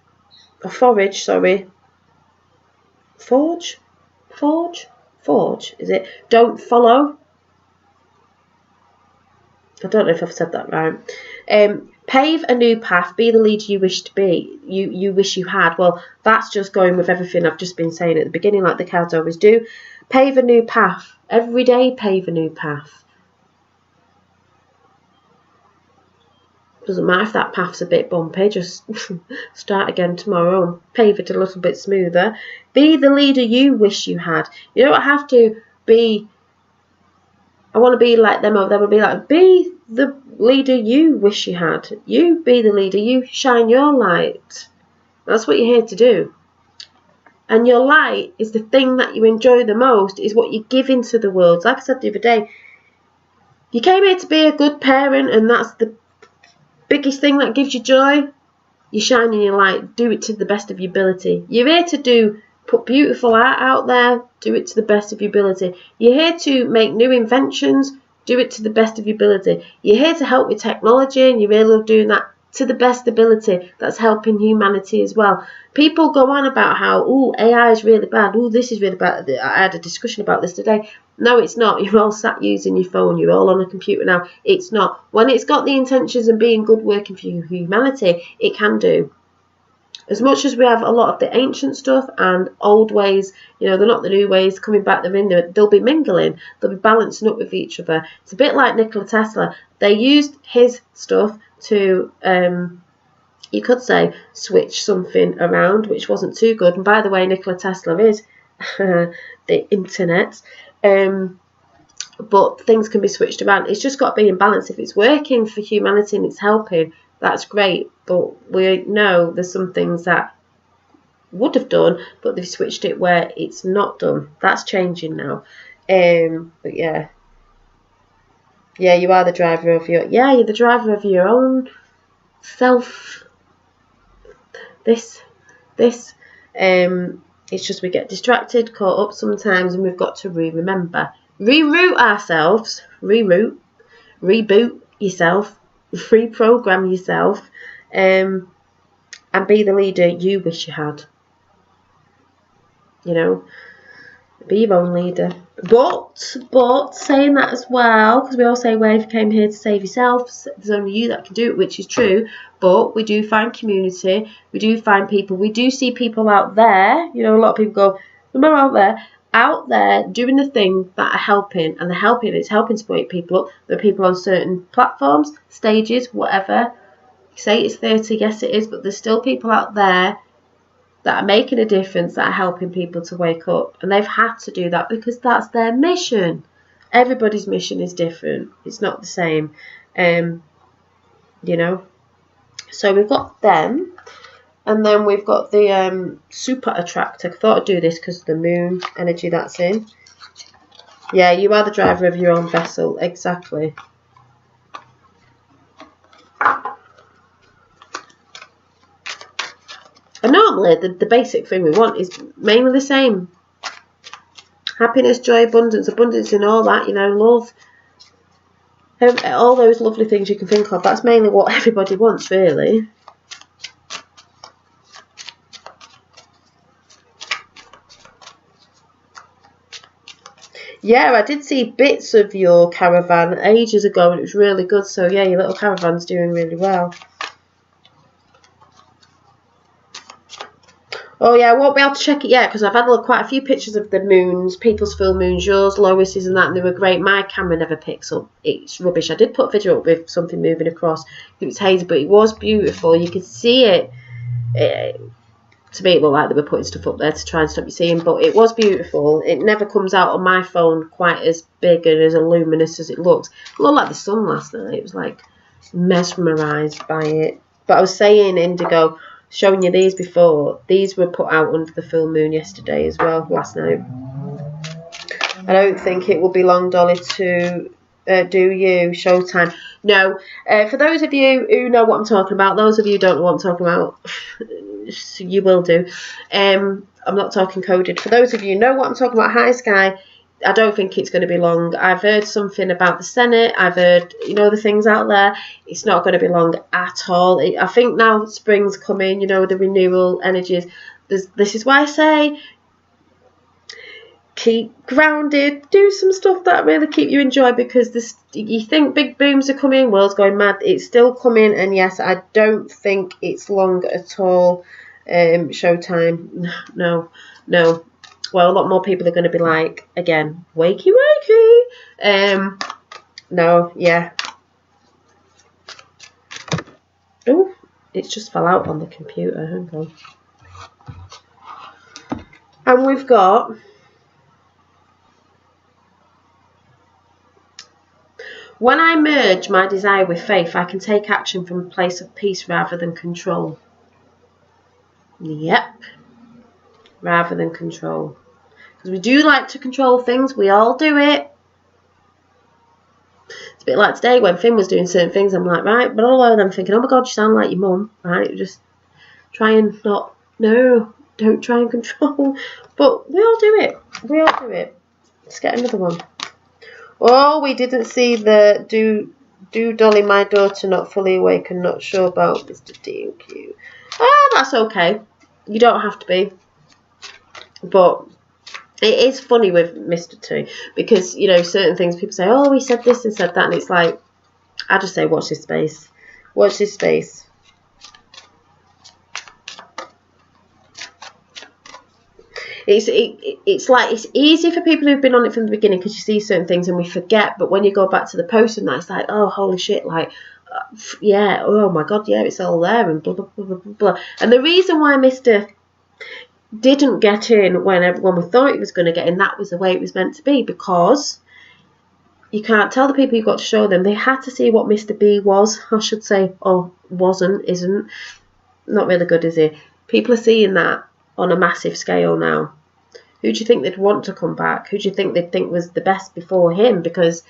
is it? Don't follow. I don't know if I've said that right. Pave a new path, be the leader you wish to be, you wish you had. Well, that's just going with everything I've just been saying at the beginning, like the cards always do. Pave a new path. Every day, pave a new path. Doesn't matter if that path's a bit bumpy, just start again tomorrow and pave it a little bit smoother. Be the leader you wish you had. You don't have to be, I want to be like them or them will be like, be the leader you wish you had. You be the leader, you shine your light. That's what you're here to do. And your light is the thing that you enjoy the most, is what you give into the world. Like I said the other day, you came here to be a good parent, and that's the biggest thing that gives you joy. You're shining your light. Do it to the best of your ability. You're here to put beautiful art out there. Do it to the best of your ability. You're here to make new inventions. Do it to the best of your ability. You're here to help with technology, and you really love doing that to the best ability. That's helping humanity as well. People go on about how, oh, AI is really bad. Oh, this is really bad. I had a discussion about this today. No, it's not. You're all sat using your phone. You're all on a computer now. It's not. When it's got the intentions of being good working for humanity, it can do. As much as we have a lot of the ancient stuff and old ways, you know, they're not the new ways coming back, they're in there, they'll be mingling, they'll be balancing up with each other. It's a bit like Nikola Tesla. They used his stuff to, you could say, switch something around, which wasn't too good. And by the way, Nikola Tesla is the internet. But things can be switched around. It's just got to be in balance. If it's working for humanity and it's helping, that's great. But we know there's some things that would have done, but they've switched it where it's not done. That's changing now. But yeah, you are the driver of your. Yeah, you're the driver of your own self. This. It's just we get distracted, caught up sometimes, and we've got to remember. Reroute ourselves, reboot yourself, reprogram yourself, and be the leader you wish you had. You know, be your own leader. But saying that as well, because we all say, well, if you came here to save yourself, there's only you that can do it, which is true. But we do find community, we do find people, we do see people out there. You know, a lot of people go, remember out there doing the thing that are helping, and it's helping support people up. There are people on certain platforms, stages, whatever. You say it's 30, yes it is, but there's still people out there that are making a difference, that are helping people to wake up, and they've had to do that because that's their mission. Everybody's mission is different. It's not the same. You know, So we've got them. And then we've got the super attractor. I thought I'd do this because of the moon energy that's in. Yeah, you are the driver of your own vessel. Exactly. And normally the basic thing we want is mainly the same. Happiness, joy, abundance in all that, you know, love. All those lovely things you can think of. That's mainly what everybody wants, really. Yeah, I did see bits of your caravan ages ago and it was really good. So yeah, your little caravan's doing really well. Oh yeah, I won't be able to check it yet because I've had quite a few pictures of the moons, people's full moons, yours, Lois's and that, and they were great. My camera never picks up. It's rubbish. I did put a video up with something moving across. It was hazy, but it was beautiful. You could see it. To me, it looked like they were putting stuff up there to try and stop you seeing, but it was beautiful. It never comes out on my phone quite as big and as luminous as it looks. It looked like the sun last night. It was like mesmerised by it. But I was saying, Indigo, showing you these before, these were put out under the full moon yesterday as well, last night. I don't think it will be long, Dolly, to do you showtime. No, for those of you who know what I'm talking about, those of you who don't know what I'm talking about, you will do. I'm not talking coded. For those of you who know what I'm talking about, High Sky, I don't think it's going to be long. I've heard something about the Senate. I've heard, you know, the things out there. It's not going to be long at all. I think now spring's coming, you know, the renewal energies. This is why I say keep grounded, do some stuff that really keep you enjoy, because you think big booms are coming, world's going mad, it's still coming, and yes, I don't think it's long at all. Showtime, no. Well, a lot more people are going to be like, again, wakey. No, yeah. Oh, it's just fell out on the computer, hang on. And we've got when I merge my desire with faith, I can take action from a place of peace rather than control. Yep. Rather than control. Because we do like to control things. We all do it. It's a bit like today when Finn was doing certain things. I'm like, right, but all of them thinking, oh my God, you sound like your mum. Right, just try and not, no, don't try and control. But we all do it. We all do it. Let's get another one. Oh, we didn't see the do Dolly, my daughter, not fully awake and not sure about Mr. D&Q. Ah, that's okay. You don't have to be. But it is funny with Mr. T, because, you know, certain things people say, oh, he said this and said that, and it's like, I just say, watch this space. Watch this space. It's like, it's easy for people who've been on it from the beginning because you see certain things and we forget, but when you go back to the post and that, it's like, oh, holy shit, like, yeah, oh my God, yeah, it's all there, and blah, blah, blah, blah, blah. And the reason why Mr. didn't get in when everyone thought he was going to get in, that was the way it was meant to be, because you can't tell the people you've got to show them. They had to see what Mr. B was, I should say, or isn't. Not really good, is he? People are seeing that on a massive scale now. Who do you think they'd want to come back? Who do you think they'd think was the best before him? Because,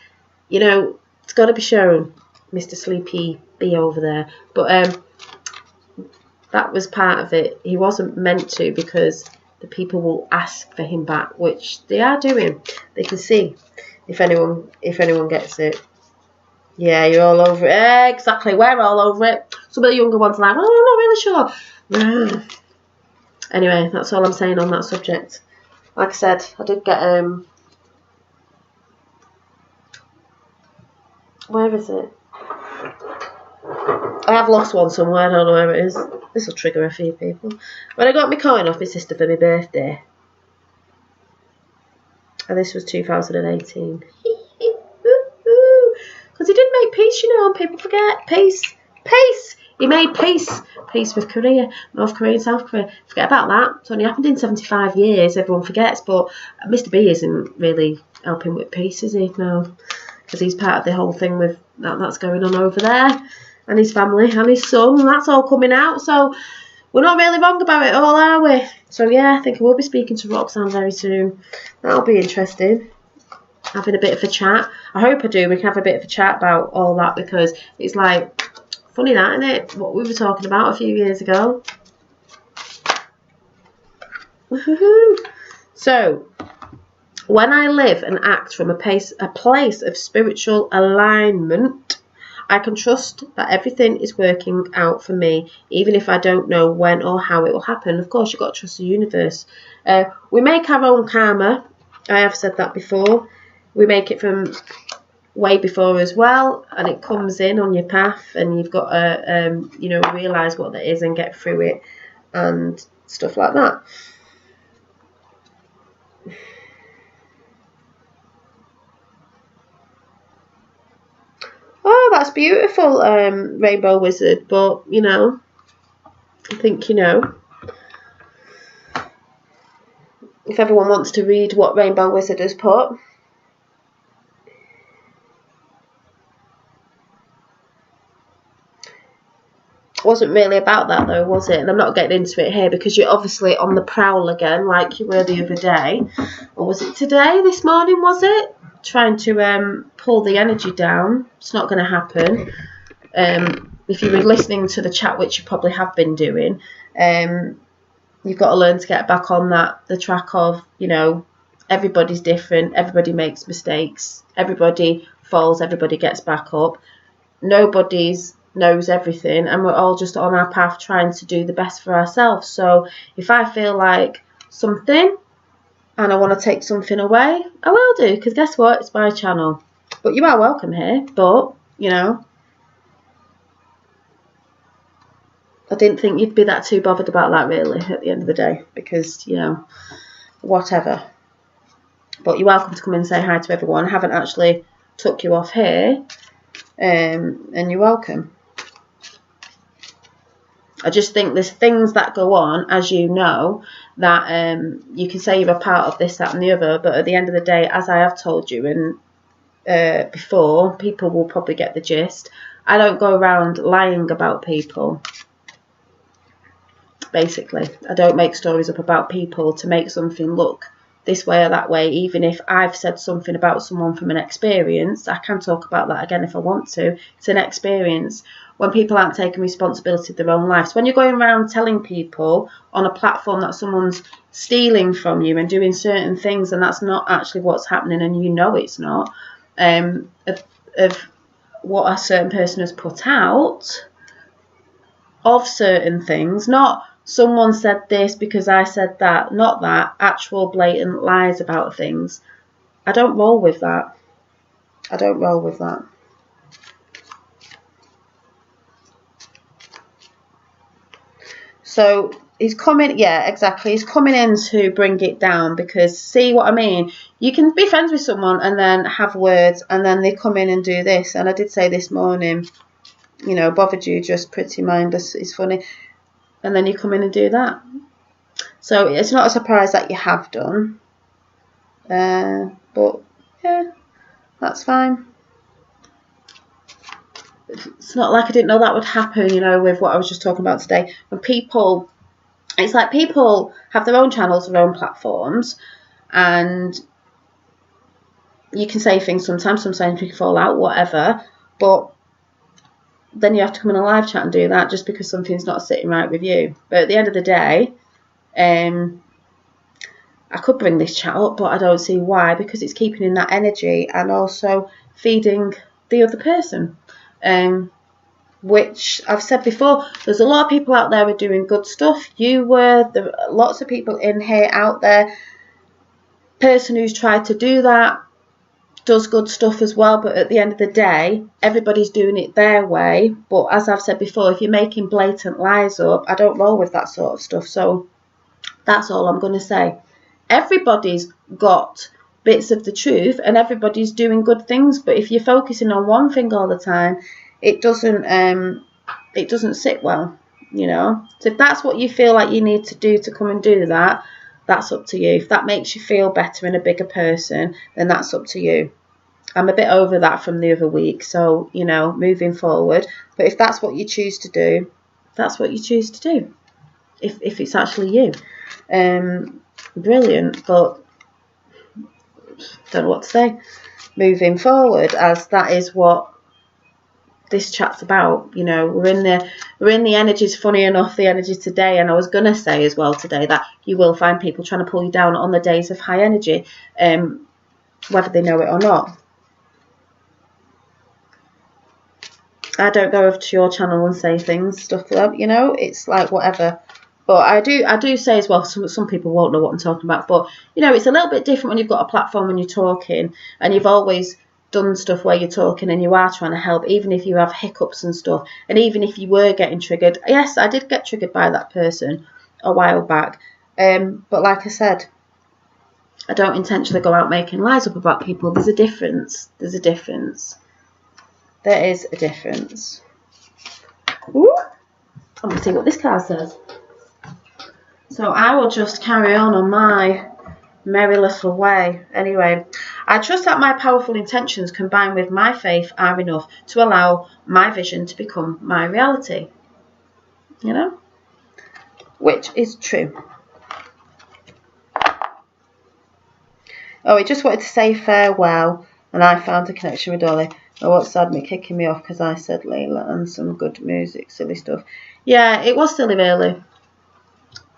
you know, it's got to be shown, Mr. Sleepy B over there. But that was part of it. He wasn't meant to, because the people will ask for him back, which they are doing. They can see if anyone gets it. Yeah, you're all over it. Exactly, we're all over it. Some of the younger ones are like, well, I'm not really sure. Anyway, that's all I'm saying on that subject. Like I said, I did get where is it? I have lost one somewhere, I don't know where it is. This will trigger a few people. When I got my coin off my sister for my birthday, and this was 2018. Because he did make peace, you know, and people forget. Peace. He made peace with Korea, North Korea and South Korea. Forget about that. It's only happened in 75 years. Everyone forgets. But Mr. B isn't really helping with peace, is he? No. Because he's part of the whole thing with that's going on over there. and his family and his son, and that's all coming out. So we're not really wrong about it all, are we? So yeah, I think I will be speaking to Roxanne very soon. That'll be interesting. Having a bit of a chat. I hope I do. We can have a bit of a chat about all that, because it's like funny that, isn't it? What we were talking about a few years ago. Woohoo! So, when I live and act from a place of spiritual alignment, I can trust that everything is working out for me, even if I don't know when or how it will happen. Of course, you've got to trust the universe. We make our own karma. I have said that before. We make it from way before as well, and it comes in on your path, and you've got to, you know, realise what that is and get through it and stuff like that. Oh, that's beautiful, Rainbow Wizard. But, you know, I think, you know, if everyone wants to read what Rainbow Wizard has put. Wasn't really about that though, was it? And I'm not getting into it here because you're obviously on the prowl again, like you were the other day. Or was it today? This morning, was it? Trying to pull the energy down. It's not going to happen. If you were listening to the chat, which you probably have been doing, you've got to learn to get back on the track of, you know, everybody's different, everybody makes mistakes, everybody falls, everybody gets back up. Nobody's knows everything, and we're all just on our path trying to do the best for ourselves. So if I feel like something and I want to take something away, I will do, because guess what, it's my channel. But you are welcome here. But, you know, I didn't think you'd be that too bothered about that really at the end of the day, because, you know, whatever. But you're welcome to come and say hi to everyone. I haven't actually took you off here, and you're welcome. I just think there's things that go on, as you know, that you can say you're a part of this, that and the other, but at the end of the day, as I have told you and before, people will probably get the gist. I don't go around lying about people, basically. I don't make stories up about people to make something look this way or that way. Even if I've said something about someone from an experience, I can talk about that again if I want to. It's an experience. When people aren't taking responsibility of their own lives. When you're going around telling people on a platform that someone's stealing from you and doing certain things, and that's not actually what's happening, and you know it's not, of what a certain person has put out of certain things, not someone said this because I said that, not that, actual blatant lies about things. I don't roll with that. I don't roll with that. So he's coming, yeah, exactly. He's coming in to bring it down, because see what I mean? You can be friends with someone and then have words, and then they come in and do this. And I did say this morning, you know, bothered you, just pretty mindless, it's funny. And then you come in and do that. So it's not a surprise that you have done. But yeah, that's fine. It's not like I didn't know that would happen, you know, with what I was just talking about today. When people, it's like people have their own channels, their own platforms, and you can say things sometimes we can fall out, whatever, but then you have to come in a live chat and do that just because something's not sitting right with you. But at the end of the day, I could bring this chat up, but I don't see why, because it's keeping in that energy and also feeding the other person. Which I've said before, there's a lot of people out there who are doing good stuff. There are lots of people in here out there. Person who's tried to do that does good stuff as well, but at the end of the day, everybody's doing it their way. But as I've said before, if you're making blatant lies up, I don't roll with that sort of stuff. So that's all I'm going to say. Everybody's got bits of the truth and everybody's doing good things, but if you're focusing on one thing all the time, it doesn't sit well, you know. So if that's what you feel like you need to do to come and do that, that's up to you. If that makes you feel better and a bigger person, then that's up to you. I'm a bit over that from the other week, so, you know, moving forward. But if that's what you choose to do, that's what you choose to do. If it's actually you. Brilliant, but don't know what to say. Moving forward, as that is what this chat's about. You know, we're in the energies. Funny enough, the energy today, and I was gonna say as well today that you will find people trying to pull you down on the days of high energy, whether they know it or not. I don't go over to your channel and say things, stuff like that, you know, it's like whatever. But I do say as well, some people won't know what I'm talking about, but, you know, it's a little bit different when you've got a platform when you're talking, and you've always done stuff where you're talking and you are trying to help, even if you have hiccups and stuff, and even if you were getting triggered. Yes, I did get triggered by that person a while back, but like I said, I don't intentionally go out making lies up about people. There's a difference. There's a difference. There is a difference. Ooh. I'm going to see what this card says. So I will just carry on my merry little way. Anyway, I trust that my powerful intentions combined with my faith are enough to allow my vision to become my reality. You know? Which is true. Oh, he just wanted to say farewell, and I found a connection with Dolly. Oh, what's sad me kicking me off because I said Layla and some good music, silly stuff. Yeah, it was silly really.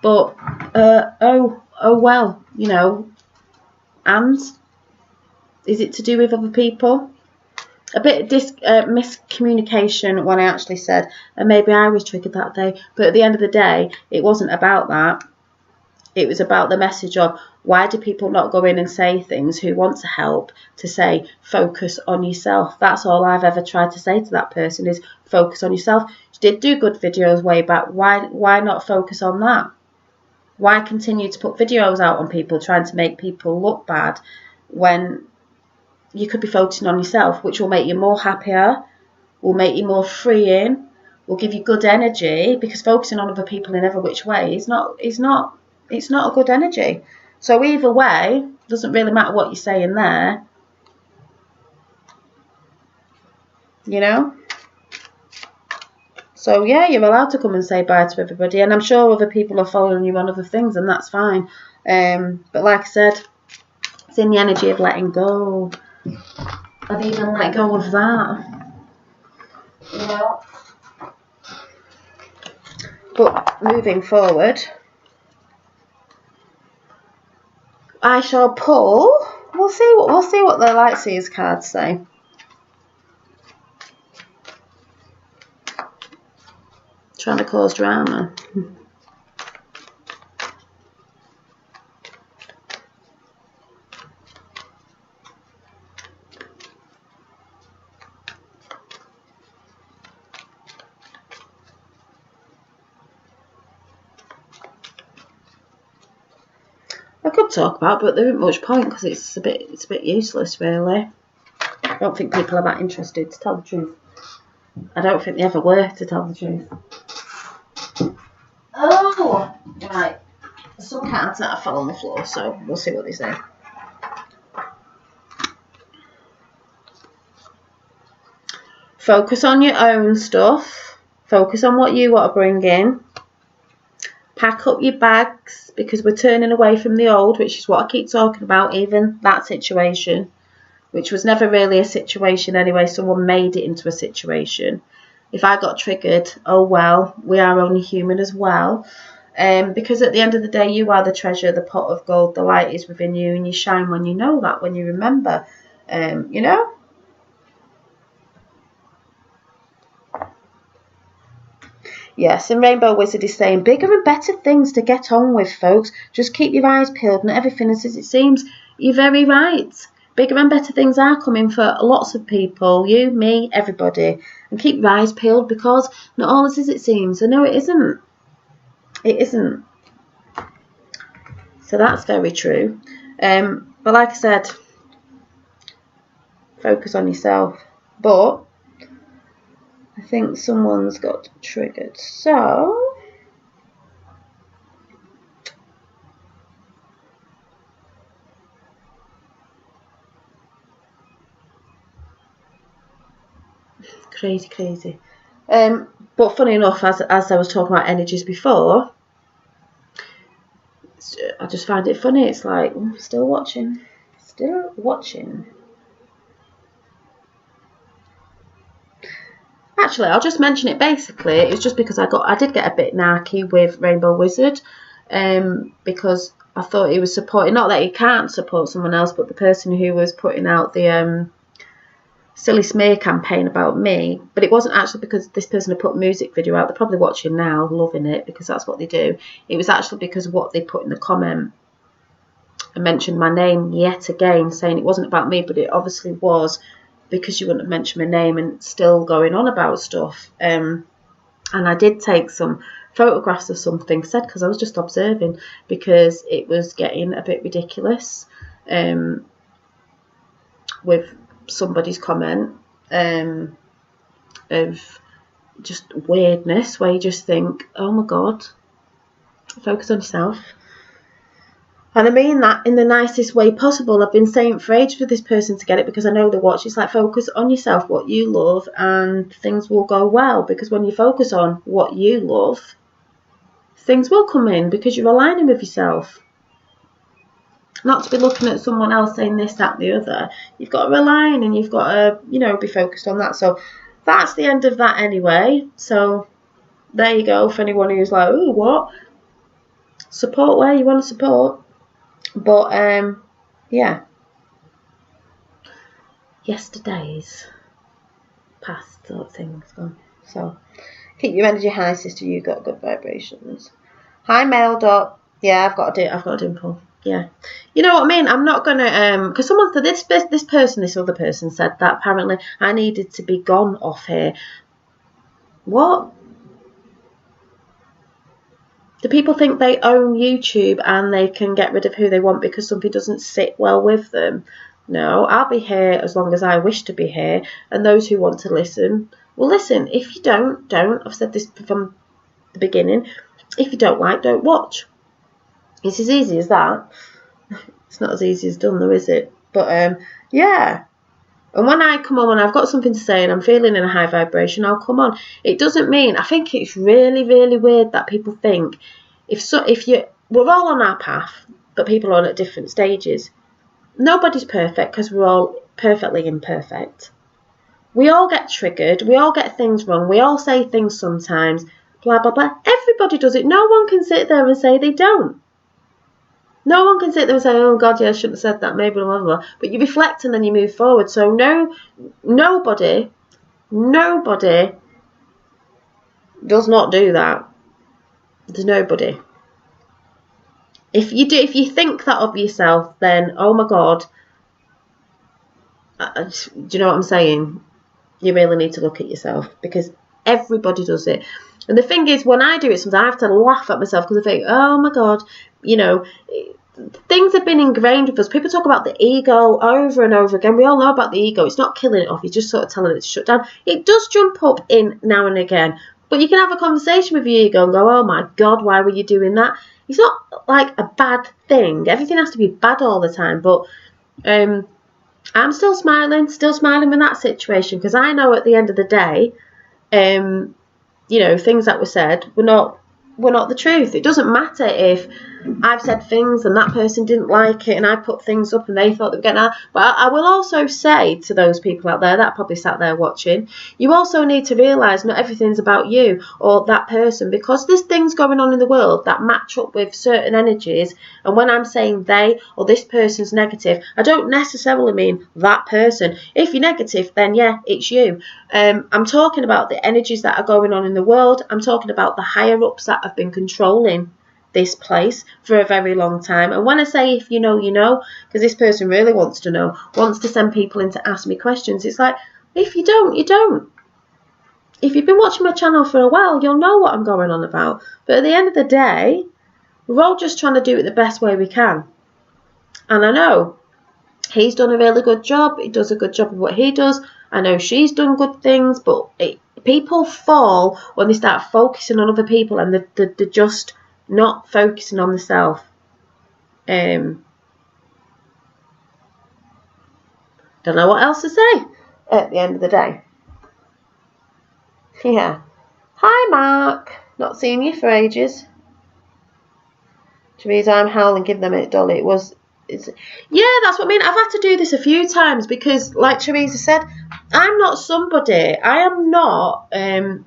But, oh well, you know. And is it to do with other people? A bit of miscommunication when I actually said, and maybe I was triggered that day. But at the end of the day, it wasn't about that. It was about the message of, why do people not go in and say things who want to help, to say focus on yourself? That's all I've ever tried to say to that person, is focus on yourself. She did do good videos way back. Why not focus on that? Why continue to put videos out on people trying to make people look bad when you could be focusing on yourself, which will make you more happier, will make you more freeing, will give you good energy, because focusing on other people in every which way is not a good energy. So either way, doesn't really matter what you're saying there, you know. So yeah, you're allowed to come and say bye to everybody, and I'm sure other people are following you on other things, and that's fine. But like I said, it's in the energy of letting go. I've even let go of that, you know. But moving forward, I shall pull. We'll see what the Lightseers cards say. Trying to cause drama. I could talk about, but there isn't much point because it's a bit useless, really. I don't think people are that interested, to tell the truth. I don't think they ever were, to tell the truth. Oh, right. Some cards that fell on the floor, so we'll see what they say. Focus on your own stuff. Focus on what you want to bring in. Pack up your bags, because we're turning away from the old, which is what I keep talking about, even that situation, which was never really a situation anyway. Someone made it into a situation. If I got triggered, oh well, we are only human as well. Because at the end of the day, you are the treasure, the pot of gold, the light is within you, and you shine when you know that, when you remember, you know. Yes, and Rainbow Wizard is saying, bigger and better things to get on with, folks. Just keep your eyes peeled, and everything is as it seems. You're very right. Bigger and better things are coming for lots of people. You, me, everybody. And keep your eyes peeled, because not all is as it seems. And no, it isn't. It isn't. So that's very true. But like I said, focus on yourself. But I think someone's got triggered. So Crazy. But funny enough, as I was talking about energies before, I just find it funny. It's like, still watching. Actually, I'll just mention it. Basically, it was just because I did get a bit narky with Rainbow Wizard, because I thought he was supporting, not that he can't support someone else, but the person who was putting out the silly smear campaign about me. But it wasn't actually because this person had put a music video out. They're probably watching now, loving it, because that's what they do. It was actually because of what they put in the comment. I mentioned my name yet again, saying it wasn't about me, but it obviously was, because you wouldn't have mentioned my name, and still going on about stuff. And I did take some photographs of something said, because I was just observing, because it was getting a bit ridiculous with somebody's comment of just weirdness, where you just think, oh my god, focus on yourself. And I mean that in the nicest way possible. I've been saying for ages for this person to get it, because I know they watch. It's like, focus on yourself, what you love, and things will go well. Because when you focus on what you love, things will come in, because you're aligning with yourself. Not to be looking at someone else saying this, that, and the other. You've got to align, and you've got to, be focused on that. So that's the end of that anyway. So there you go, for anyone who's like, oh, what? Support where you want to support. But yeah, yesterday's past sort of things gone. So keep your energy high, sister. You got good vibrations. Hi, Mail Dot. Yeah, I've got a dimple. Yeah, you know what I mean. I'm not gonna because someone said this other person said that apparently I needed to be gone off here. What? Do people think they own YouTube and they can get rid of who they want because something doesn't sit well with them? No, I'll be here as long as I wish to be here, and those who want to listen will listen. If you don't. I've said this from the beginning. If you don't like, don't watch. It's as easy as that. It's not as easy as done though, is it? But yeah. And when I come on, when I've got something to say and I'm feeling in a high vibration, I'll come on. It doesn't mean, I think it's really, really weird that people think, we're all on our path, but people are on at different stages. Nobody's perfect, because we're all perfectly imperfect. We all get triggered, we all get things wrong, we all say things sometimes, blah, blah, blah. Everybody does it. No one can sit there and say they don't. No one can sit there and say, oh God, yeah, I shouldn't have said that, maybe, blah, blah, blah. But you reflect and then you move forward. So nobody does not do that. There's nobody. If you think that of yourself, then, oh my God, do you know what I'm saying? You really need to look at yourself, because everybody does it. And the thing is, when I do it, sometimes I have to laugh at myself, because I think, oh my God, things have been ingrained with us. People talk about the ego over and over again. We all know about the ego. It's not killing it off. It's just sort of telling it to shut down. It does jump up in now and again. But you can have a conversation with your ego and go, oh my God, why were you doing that? It's not like a bad thing. Everything has to be bad all the time. But I'm still smiling with that situation, because I know at the end of the day, things that were said were not the truth. It doesn't matter if I've said things and that person didn't like it and I put things up and they thought they were getting out. But I will also say to those people out there that probably sat there watching, you also need to realise not everything's about you or that person, because there's things going on in the world that match up with certain energies. And when I'm saying they or this person's negative, I don't necessarily mean that person. If you're negative, then yeah, it's you. I'm talking about the energies that are going on in the world. I'm talking about the higher ups that have been controlling this place for a very long time. And when I say if you know, you know, because this person really wants to know, wants to send people in to ask me questions, it's like, if you don't, you don't. If you've been watching my channel for a while, you'll know what I'm going on about. But at the end of the day, we're all just trying to do it the best way we can. And I know he's done a really good job. He does a good job of what he does. I know she's done good things, but people fall when they start focusing on other people and they're just not focusing on themselves. Don't know what else to say at the end of the day. Yeah. Hi, Mark. Not seen you for ages. Teresa, I'm howling, give them it, Dolly. Yeah, that's what I mean. I've had to do this a few times because, like Teresa said, I'm not somebody. I am not a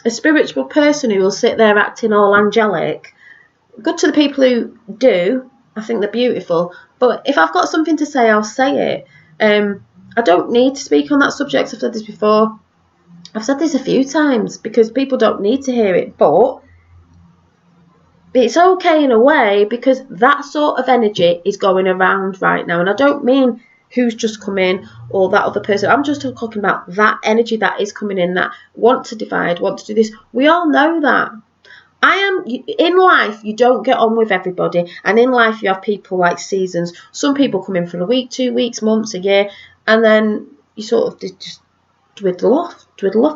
spiritual person who will sit there acting all angelic. Good to the people who do. I think they're beautiful. But if I've got something to say, I'll say it. I don't need to speak on that subject. I've said this before. I've said this a few times because people don't need to hear it. But it's okay in a way because that sort of energy is going around right now. And I don't mean who's just come in or that other person. I'm just talking about that energy that is coming in that want to divide, want to do this. We all know that. In life, you don't get on with everybody. And in life, you have people like seasons. Some people come in for a week, 2 weeks, months, a year. And then you sort of just dwindle off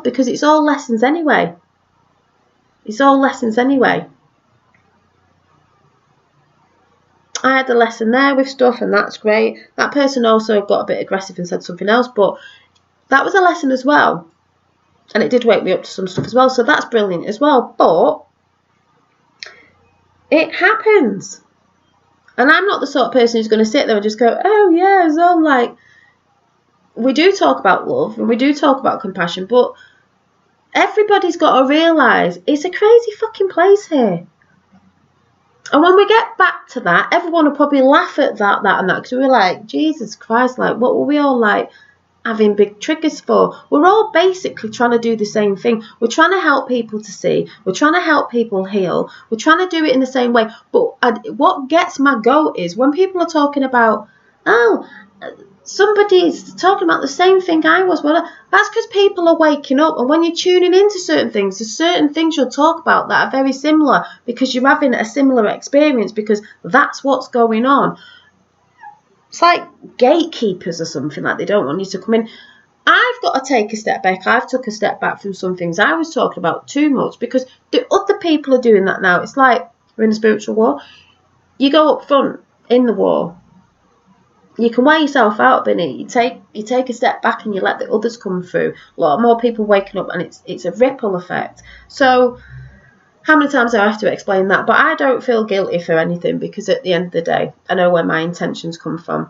because it's all lessons anyway. It's all lessons anyway. I had a lesson there with stuff and that's great. That person also got a bit aggressive and said something else, but that was a lesson as well. And it did wake me up to some stuff as well, so that's brilliant as well. But it happens. And I'm not the sort of person who's going to sit there and just go, oh yeah, it's all like... We do talk about love and we do talk about compassion, but everybody's got to realise it's a crazy fucking place here. And when we get back to that, everyone will probably laugh at that and that, because we're like, Jesus Christ, like, what were we all like having big triggers for? We're all basically trying to do the same thing. We're trying to help people to see. We're trying to help people heal. We're trying to do it in the same way. But what gets my goat is when people are talking about, oh, somebody's talking about the same thing I was. Well, that's because people are waking up, and when you're tuning into certain things, there's certain things you'll talk about that are very similar because you're having a similar experience, because that's what's going on. It's like gatekeepers or something, like they don't want you to come in. I've got to take a step back. I've took a step back from some things I was talking about too much because the other people are doing that now. It's like we're in a spiritual war. You go up front in the war. You can wear yourself out, Binny. You take a step back and you let the others come through. A lot more people waking up, and it's a ripple effect. So how many times do I have to explain that? But I don't feel guilty for anything, because at the end of the day, I know where my intentions come from.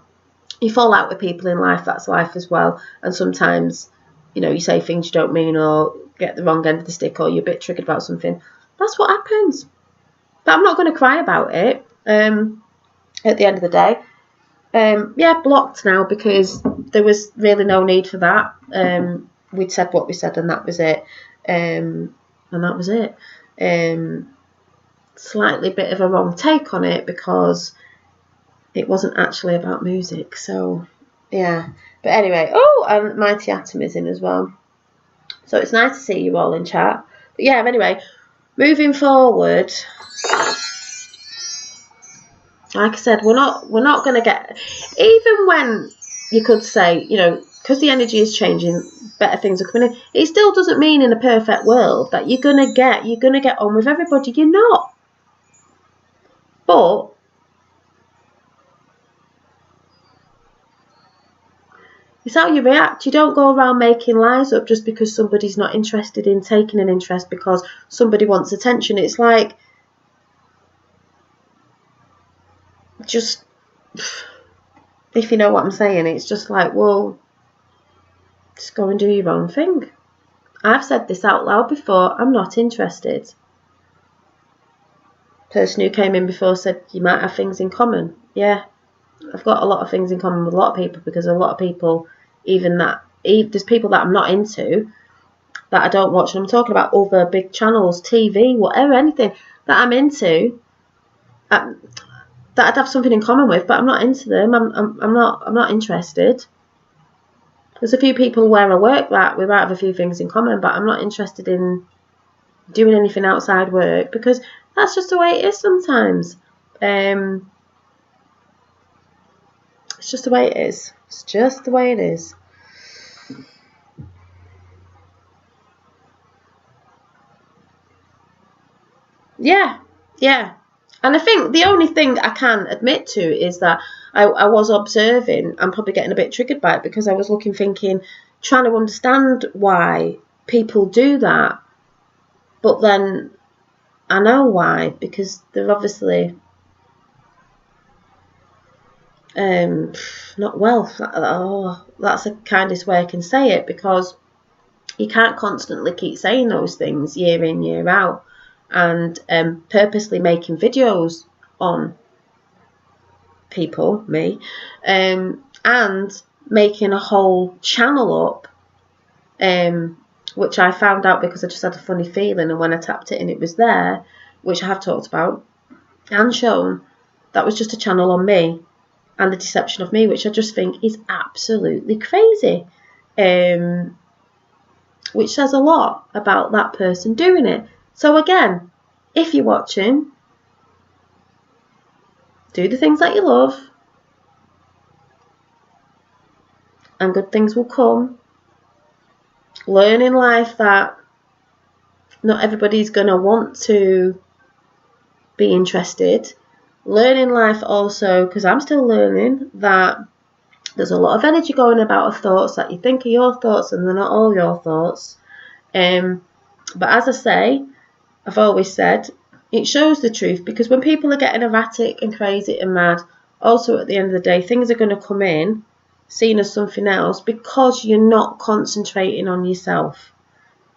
You fall out with people in life, that's life as well. And sometimes, you say things you don't mean, or get the wrong end of the stick, or you're a bit triggered about something. That's what happens. But I'm not going to cry about it at the end of the day. Blocked now, because there was really no need for that. We'd said what we said, and that was it. Slightly bit of a wrong take on it, because it wasn't actually about music. So, yeah. But anyway, and Mighty Atom is in as well. So it's nice to see you all in chat. But yeah, anyway, moving forward... Like I said, we're not going to get, even when you could say, because the energy is changing, better things are coming in. It still doesn't mean in a perfect world that you're gonna get on with everybody. You're not. But it's how you react. You don't go around making lies up just because somebody's not interested in taking an interest because somebody wants attention. It's like, just, if you know what I'm saying, it's just like, well, just go and do your own thing. I've said this out loud before. I'm not interested. Person who came in before said you might have things in common. Yeah, I've got a lot of things in common with a lot of people, because a lot of people, there's people that I'm not into, that I don't watch, and I'm talking about other big channels, TV, whatever, anything that I'm into, that I'd have something in common with, but I'm not into them. I'm not interested. There's a few people where I work that we might have a few things in common, but I'm not interested in doing anything outside work, because that's just the way it is sometimes. It's just the way it is. It's just the way it is. Yeah. And I think the only thing I can admit to is that I was observing. I'm probably getting a bit triggered by it, because I was trying to understand why people do that, but then I know why, because they're obviously not well. Oh, that's the kindest way I can say it, because you can't constantly keep saying those things year in, year out, and purposely making videos on people, me, and making a whole channel up, which I found out because I just had a funny feeling, and when I tapped it and it was there, which I have talked about and shown, that was just a channel on me and the deception of me, which I just think is absolutely crazy, which says a lot about that person doing it. So again, if you're watching, do the things that you love, and good things will come. Learn in life that not everybody's going to want to be interested. Learn in life also, because I'm still learning, that there's a lot of energy going about of thoughts that you think are your thoughts and they're not all your thoughts. But as I say, I've always said, it shows the truth, because when people are getting erratic and crazy and mad, also at the end of the day, things are going to come in seen as something else, because you're not concentrating on yourself.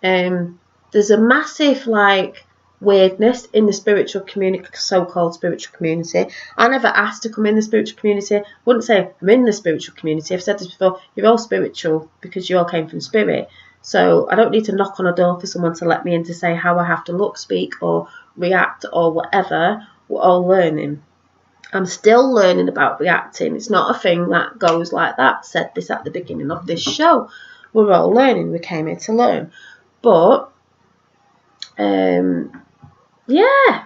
There's a massive weirdness in the spiritual community, so-called spiritual community. I never asked to come in the spiritual community. I wouldn't say I'm in the spiritual community. I've said this before, you're all spiritual because you all came from spirit. So I don't need to knock on a door for someone to let me in to say how I have to look, speak or react or whatever. We're all learning. I'm still learning about reacting. It's not a thing that goes like that. Said this at the beginning of this show. We're all learning. We came here to learn. But, yeah.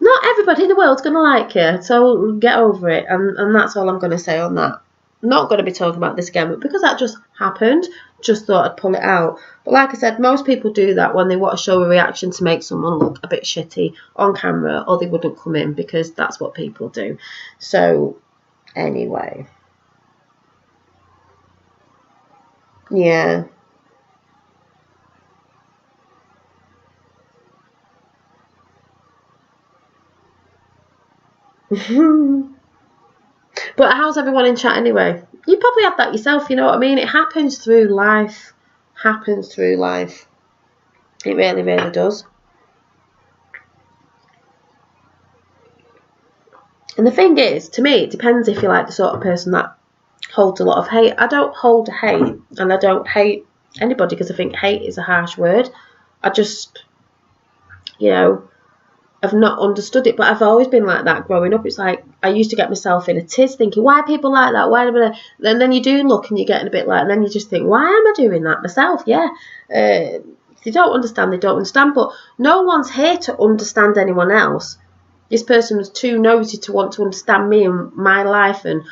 Not everybody in the world's going to like you. So get over it. And that's all I'm going to say on that. I'm not going to be talking about this again, but because that just happened, just thought I'd pull it out. But like I said, most people do that when they want to show a reaction to make someone look a bit shitty on camera, or they wouldn't come in, because that's what people do. So anyway, yeah. But how's everyone in chat anyway? You probably have that yourself, you know what I mean? It happens through life. Happens through life. It really, really does. And the thing is, to me, it depends if you're like the sort of person that holds a lot of hate. I don't hold hate, and I don't hate anybody, because I think hate is a harsh word. I just, I've not understood it, but I've always been like that growing up. It's like I used to get myself in a tiz thinking, why are people like that? Why? And then you do look and you're getting a bit like, and then you just think, why am I doing that myself? Yeah. If they don't understand, they don't understand. But no one's here to understand anyone else. This person was too nosy to want to understand me and my life and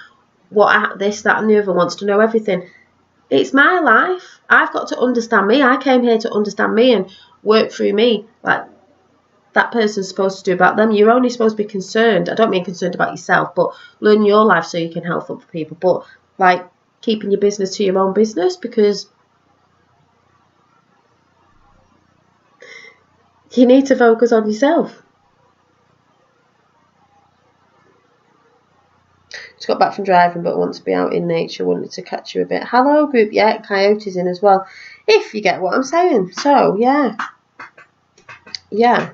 this, that, and the other, wants to know everything. It's my life. I've got to understand me. I came here to understand me and work through me. Like, that person's supposed to do about them. You're only supposed to be concerned. I don't mean concerned about yourself, but learn your life so you can help other people. But keeping your business to your own business, because you need to focus on yourself. Just got back from driving, but want to be out in nature. Wanted to catch you a bit. Hello, group. Yeah, Coyote's in as well. If you get what I'm saying. So, yeah. Yeah.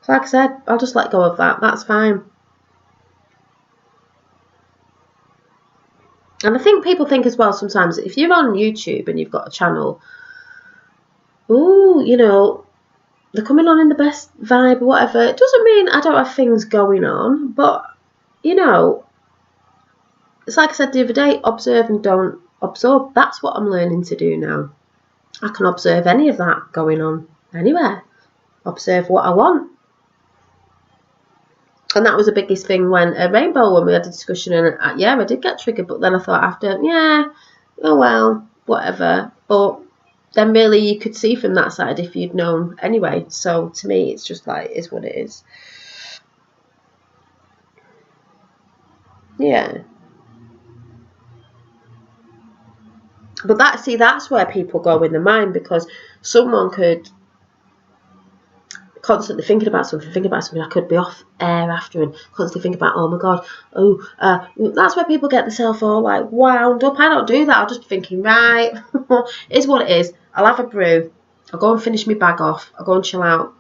Like I said, I'll just let go of that. That's fine. And I think people think as well sometimes, if you're on YouTube and you've got a channel, they're coming on in the best vibe or whatever. It doesn't mean I don't have things going on, but, it's like I said the other day, observe and don't absorb. That's what I'm learning to do now. I can observe any of that going on anywhere. Observe what I want. And that was the biggest thing when we had a discussion, and I did get triggered, but then I thought after, oh well, whatever. But then really you could see from that side if you'd known anyway. So to me, it's just like, it is what it is. Yeah. But that's where people go in the mind, because someone could constantly thinking about something, I could be off air after and constantly think about, oh my god, that's where people get themselves all like wound up. I don't do that. I'll just be thinking, right, it's what it is. I'll have a brew, I'll go and finish my bag off, I'll go and chill out,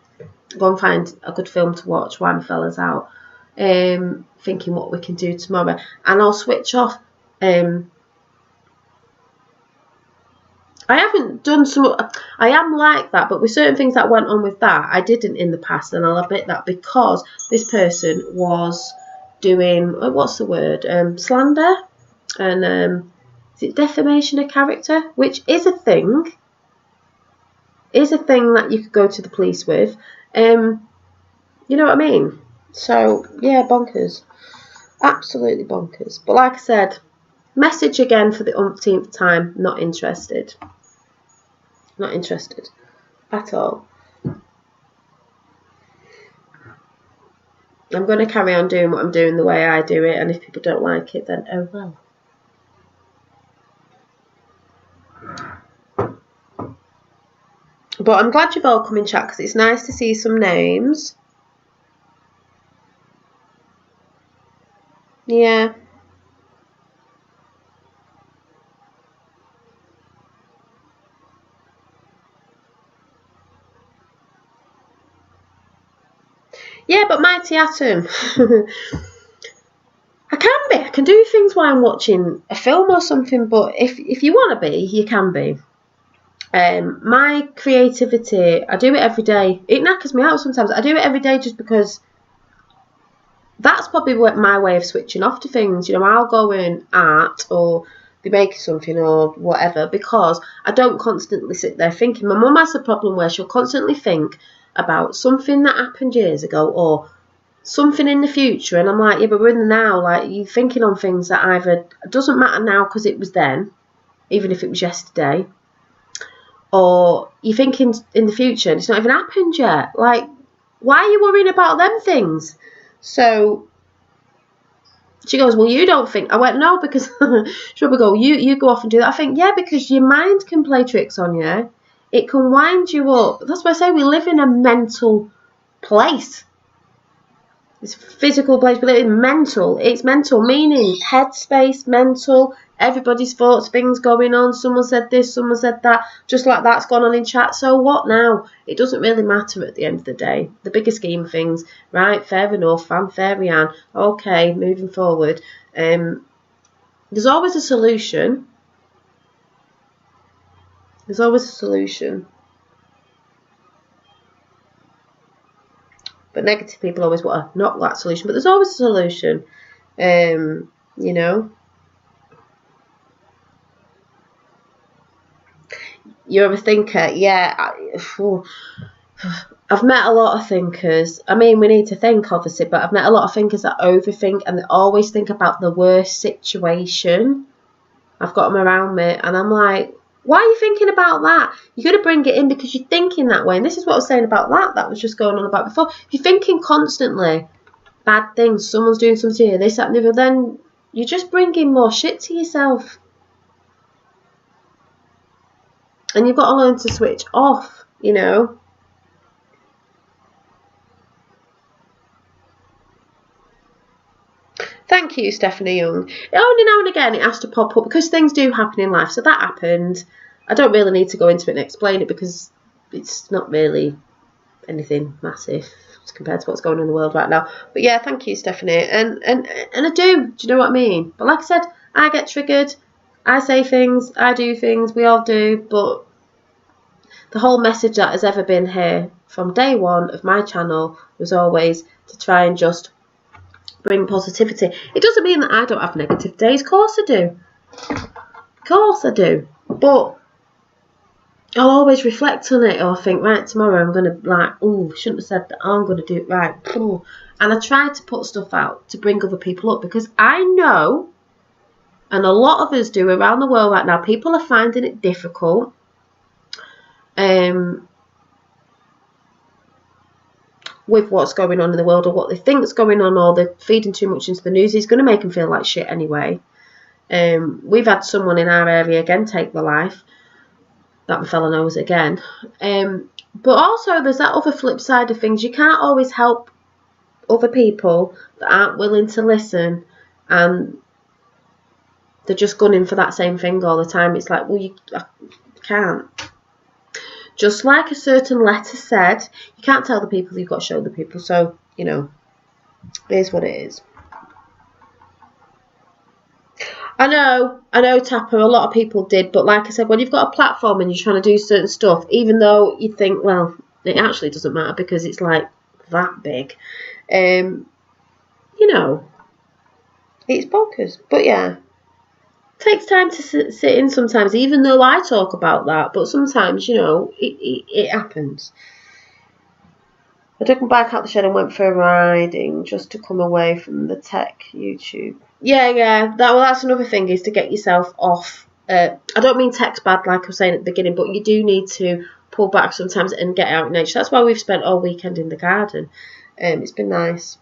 I'll go and find a good film to watch while my fella's out, thinking what we can do tomorrow, and I'll switch off. I haven't done some. I am like that, but with certain things that went on with that, I didn't in the past, and I'll admit that, because this person was doing, what's the word, slander, and is it defamation of character, which is a thing. That you could go to the police with. You know what I mean? So yeah, bonkers, absolutely bonkers. But like I said, message again for the umpteenth time. Not interested. Not interested at all. I'm going to carry on doing what I'm doing the way I do it, and if people don't like it, then oh well. But I'm glad you've all come in chat, because it's nice to see some names. Yeah. Yeah, but Mighty Atom. I can do things while I'm watching a film or something, but if you want to be, you can be. My creativity, I do it every day. It knackers me out sometimes. I do it every day just because that's probably my way of switching off to things. You know, I'll go in art or be making something or whatever, because I don't constantly sit there thinking. My mum has a problem where she'll constantly think about something that happened years ago or something in the future, and I'm like, yeah, but we're in the now. Like, you're thinking on things that either doesn't matter now because it was then, even if it was yesterday, or you're thinking in the future and it's not even happened yet. Like, why are you worrying about them things? So she goes, well, you don't think. I went, no, because she'll go, you go off and do that. I think, yeah, because your mind can play tricks on you. It can wind you up. That's why I say we live in a mental place. It's a physical place, but it's mental. It's mental, meaning headspace, mental, everybody's thoughts, things going on. Someone said this, someone said that, just like that's gone on in chat. So what now? It doesn't really matter at the end of the day. The bigger scheme of things, right? Fair enough, fanfare, Rianne. Okay, moving forward. There's always a solution. There's always a solution. But negative people always want to knock that solution. But there's always a solution. You know. You're a thinker. Yeah. I've met a lot of thinkers. I mean, we need to think, obviously. But I've met a lot of thinkers that overthink. And they always think about the worst situation. I've got them around me. And I'm like, why are you thinking about that? You're going to bring it in because you're thinking that way. And this is what I was saying about that was just going on about before. If you're thinking constantly bad things, someone's doing something to you, this, that, and the other, then you're just bringing more shit to yourself. And you've got to learn to switch off, you know. Thank you, Stephanie Young. Only now and again it has to pop up because things do happen in life. So that happened. I don't really need to go into it and explain it because it's not really anything massive compared to what's going on in the world right now. But yeah, thank you, Stephanie. And I do you know what I mean? But like I said, I get triggered. I say things. I do things. We all do. But the whole message that has ever been here from day one of my channel was always to try and just bring positivity. It doesn't mean that I don't have negative days. Of course I do. Of course I do. But I'll always reflect on it or think, right, tomorrow I'm going to, like, oh, shouldn't have said that. I'm going to do it right. And I try to put stuff out to bring other people up because I know, and a lot of us do around the world right now, people are finding it difficult. With what's going on in the world or what they think is going on, or they're feeding too much into the news, it's going to make them feel like shit anyway. We've had someone in our area again take their life. That fella knows again. But also there's that other flip side of things. You can't always help other people that aren't willing to listen, and they're just gunning for that same thing all the time. It's like, well, you can't. Just like a certain letter said, you can't tell the people, you've got to show the people. So, you know, it is what it is. I know, Tapper, a lot of people did, but like I said, when you've got a platform and you're trying to do certain stuff, even though you think, well, it actually doesn't matter because it's like that big, you know, it's bonkers. But yeah, it takes time to sit in sometimes, even though I talk about that, but sometimes, you know, it happens. I took my bike out the shed and went for a riding just to come away from the tech YouTube. Yeah. That's another thing, is to get yourself off. I don't mean tech's bad, like I was saying at the beginning, but you do need to pull back sometimes and get out in nature. That's why we've spent all weekend in the garden. It's been nice.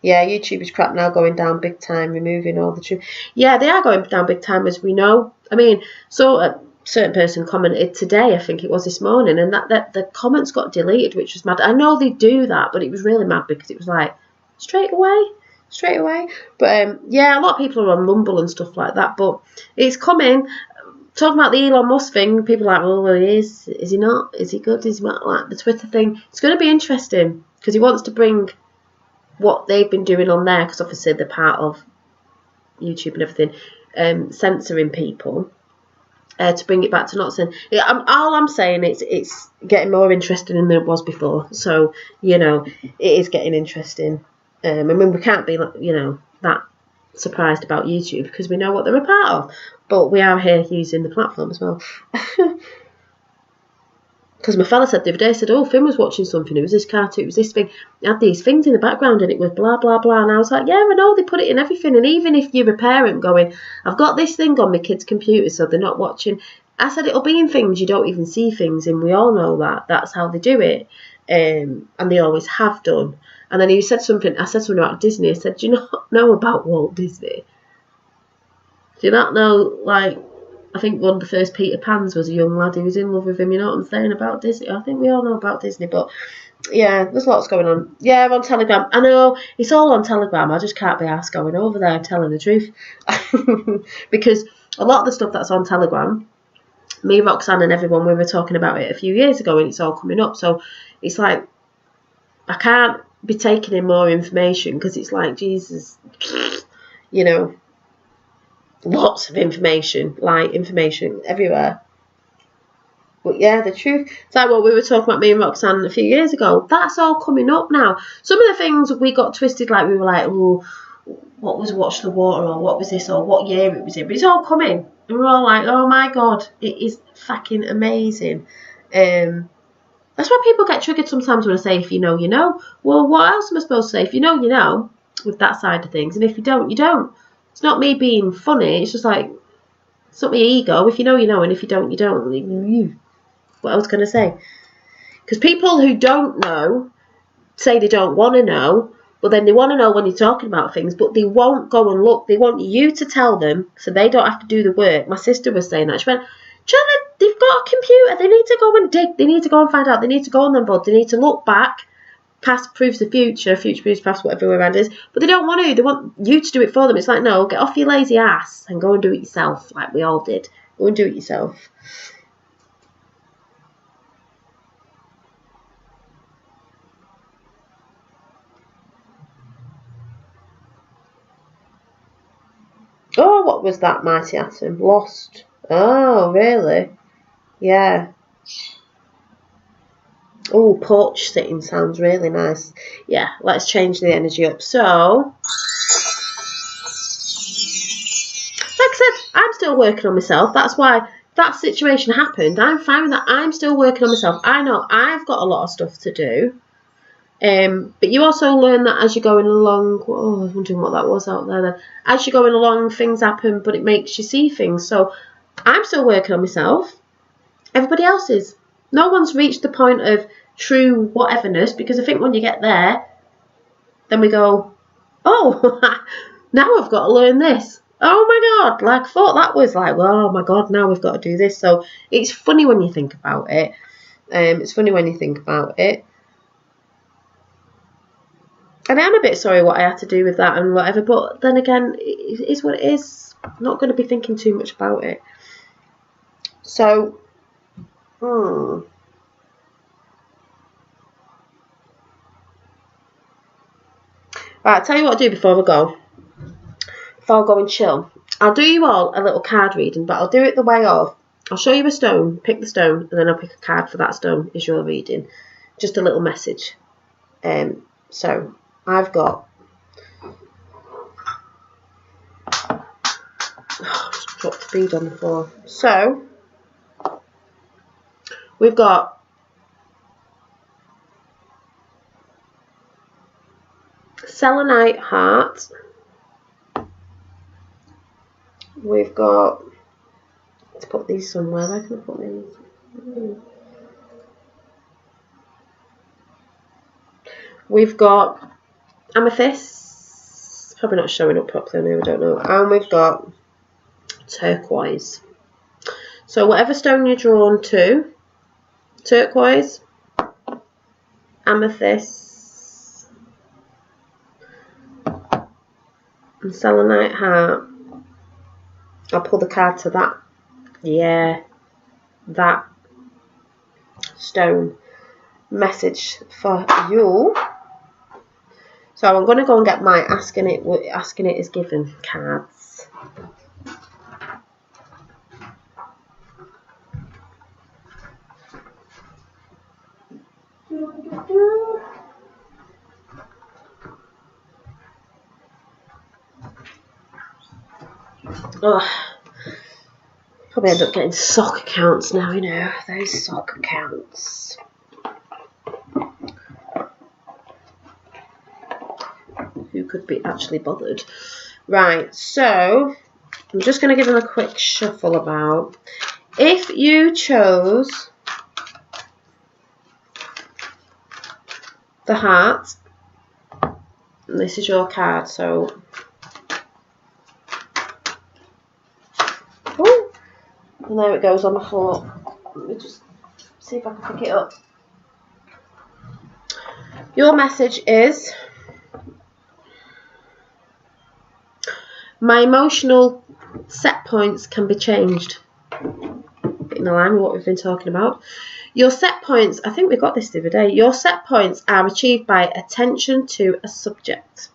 Yeah, YouTube is crap now, going down big time, removing all the truth. Yeah, they are going down big time, as we know. I mean, so a certain person commented today, I think it was this morning, and that the comments got deleted, which was mad. I know they do that, but it was really mad because it was like straight away. But yeah, a lot of people are on Rumble and stuff like that, but it's coming. Talking about the Elon Musk thing, people are like, well, he is he not? Is he good? Is he not? Like the Twitter thing? It's going to be interesting because he wants to bring what they've been doing on there, because obviously they're part of YouTube and everything, censoring people, to bring it back to not saying. All I'm saying is it's getting more interesting than it was before. So, you know, it is getting interesting. I mean, we can't be, you know, that surprised about YouTube because we know what they're a part of. But we are here using the platform as well. Because my fella said the other day, said, oh, Finn was watching something, it was this cartoon, it was this thing, it had these things in the background and it was blah, blah, blah. And I was like, yeah, I know, they put it in everything. And even if you're a parent going, I've got this thing on my kid's computer so they're not watching, I said it'll be in things you don't even see things in. We all know that. That's how they do it. And they always have done. And then he said something, I said something about Disney. I said, do you not know about Walt Disney? Do you not know, like, I think one of the first Peter Pans was a young lad who was in love with him. You know what I'm saying about Disney? I think we all know about Disney, but yeah, there's lots going on. Yeah, on Telegram. I know, it's all on Telegram. I just can't be asked going over there and telling the truth. Because a lot of the stuff that's on Telegram, me, Roxanne and everyone, we were talking about it a few years ago and it's all coming up. So it's like, I can't be taking in more information because it's like, Jesus, you know, lots of information, like information everywhere. But yeah, the truth, it's like what we were talking about, me and Roxanne, a few years ago. That's all coming up now. Some of the things we got twisted, like we were like, oh, what was Watch the Water, or what was this, or what year it was in. But it's all coming. And we're all like, oh my God, it is fucking amazing. That's why people get triggered sometimes when I say, if you know, you know. Well, what else am I supposed to say? If you know, you know, with that side of things. And if you don't, you don't. It's not me being funny. It's just like, it's not my ego. If you know, you know. And if you don't, you don't. What else can I say? Because people who don't know say they don't want to know, but then they want to know when you're talking about things, but they won't go and look. They want you to tell them so they don't have to do the work. My sister was saying that. She went, Jenna, they've got a computer. They need to go and dig. They need to go and find out. They need to go on them board. They need to look back. Past proves the future. Future proves past, whatever way around it is. But they don't want to. They want you to do it for them. It's like, no, get off your lazy ass and go and do it yourself, like we all did. Go and do it yourself. Oh, what was that, Mighty Atom? Lost. Oh, really? Yeah. Oh, porch sitting sounds really nice. Yeah, let's change the energy up. So, like I said, I'm still working on myself. That's why that situation happened. I'm fine with that. I'm still working on myself. I know I've got a lot of stuff to do. But you also learn that as you're going along. Oh, I was wondering what that was out there then. As you're going along, things happen, but it makes you see things. So I'm still working on myself. Everybody else is. No one's reached the point of true whateverness, because I think when you get there, then we go, oh, now I've got to learn this. oh my God, like I thought that was like, well, oh my God, now we've got to do this. So it's funny when you think about it. It's funny when you think about it. And I am a bit sorry what I had to do with that and whatever, but then again, it is what it is. I'm not going to be thinking too much about it. So, right, I'll tell you what I'll do before I go. Before I go and chill. I'll do you all a little card reading, but I'll do it the way of, I'll show you a stone, pick the stone, and then I'll pick a card for that stone is your reading. Just a little message. So, I've got... Oh, just dropped the bead on the floor. So, we've got selenite heart. We've got, let's put these somewhere. Where can I put these? We've got amethyst. Probably not showing up properly now, I don't know. And we've got turquoise. So whatever stone you're drawn to, turquoise, amethyst, and selenite heart. I'll pull the card to that. Yeah, that stone message for you. So I'm going to go and get my asking it is given cards. Oh, probably end up getting sock accounts now, you know, those sock accounts. Who could be actually bothered? Right, so I'm just going to give them a quick shuffle about. If you chose the heart, and this is your card, so oh, and there it goes on the floor. Let me just see if I can pick it up. Your message is, my emotional set points can be changed. In line with what we've been talking about. Your set points, I think we got this the other day. Your set points are achieved by attention to a subject.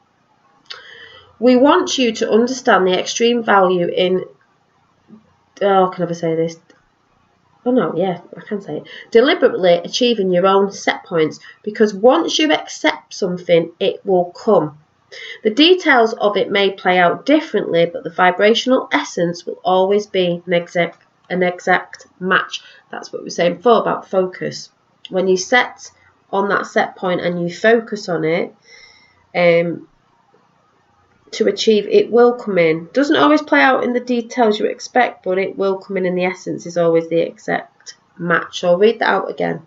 We want you to understand the extreme value in, oh, can I ever say this? Oh no, yeah, I can say it. Deliberately achieving your own set points, because once you accept something, it will come. The details of it may play out differently, but the vibrational essence will always be an exact match. That's what we were saying before about focus. When you set on that set point and you focus on it to achieve, it will come in. Doesn't always play out in the details you expect, but it will come in, the essence is always the exact match. So I'll read that out again.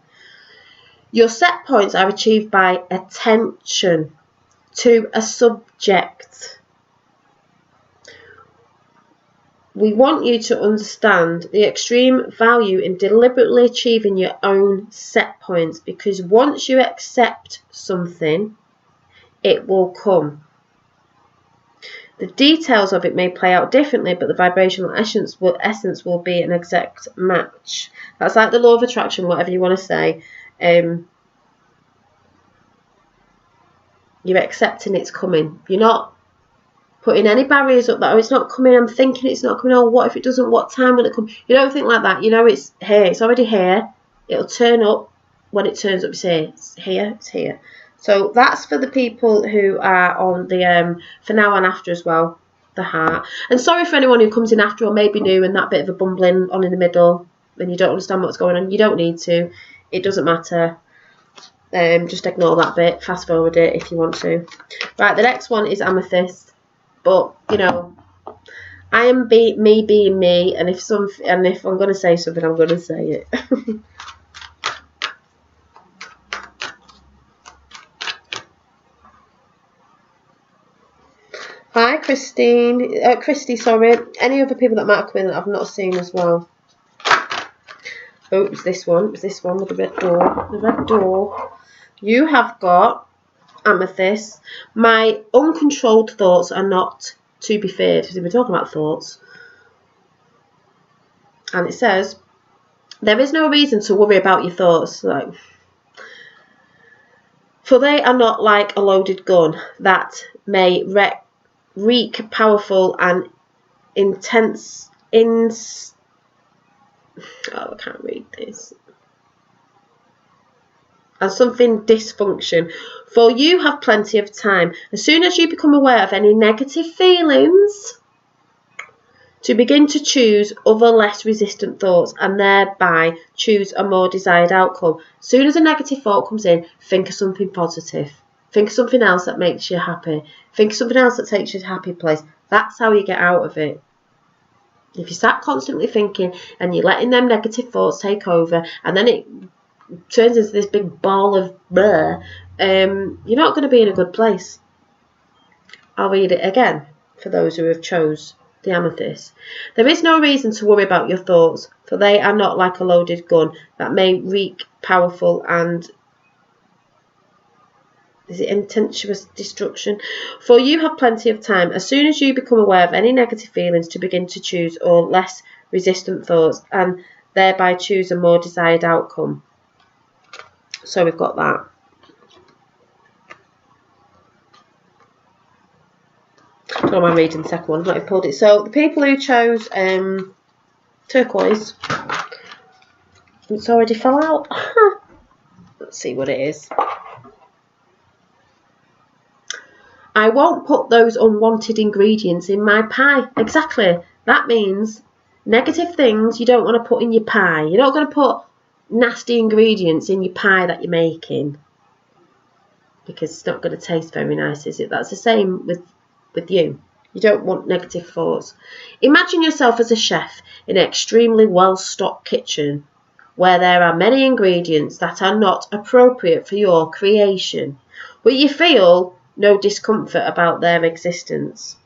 Your set points are achieved by attention to a subject. We want you to understand the extreme value in deliberately achieving your own set points, because once you accept something, it will come. The details of it may play out differently, but the vibrational essence will be an exact match. That's like the law of attraction, whatever you want to say. You're accepting it's coming. You're not putting any barriers up that, oh, it's not coming, I'm thinking it's not coming, oh, what if it doesn't, what time will it come? You don't think like that. You know it's here, it's already here. It'll turn up when it turns up. You say it's here, it's here. So that's for the people who are on the for now and after as well, the heart. And sorry for anyone who comes in after or maybe new and that bit of a bumbling on in the middle and you don't understand what's going on. You don't need to. It doesn't matter. Just ignore that bit, fast forward it if you want to. Right, the next one is amethyst. But you know, I am me being me, and if I'm going to say something, I'm going to say it. Hi, Christine. Christy, sorry. Any other people that might have come in that I've not seen as well? Oh, it was this one. It was this one with the red door. The red door. You have got amethyst. My uncontrolled thoughts are not to be feared. We're talking about thoughts. And it says, there is no reason to worry about your thoughts. Like, for they are not like a loaded gun that may wreak powerful and intense I can't read this. And something dysfunction. For you have plenty of time. As soon as you become aware of any negative feelings, to begin to choose other less resistant thoughts and thereby choose a more desired outcome. As soon as a negative thought comes in, think of something positive. Think of something else that makes you happy. Think of something else that takes you to a happy place. That's how you get out of it. If you sat constantly thinking and you're letting them negative thoughts take over and then it turns into this big ball of blur, you're not going to be in a good place. I'll read it again for those who have chose the amethyst. There is no reason to worry about your thoughts, for they are not like a loaded gun that may wreak powerful and intentional destruction. For you have plenty of time. As soon as you become aware of any negative feelings, to begin to choose or less resistant thoughts and thereby choose a more desired outcome. So we've got that. I don't know why I'm reading the second one. I've not even pulled it. So the people who chose turquoise, it's already fell out. Let's see what it is. I won't put those unwanted ingredients in my pie. Exactly. That means negative things you don't want to put in your pie. You're not going to put nasty ingredients in your pie that you're making, because it's not going to taste very nice, is it? That's the same with you. You don't want negative thoughts. Imagine yourself as a chef in an extremely well-stocked kitchen where there are many ingredients that are not appropriate for your creation, but you feel no discomfort about their existence.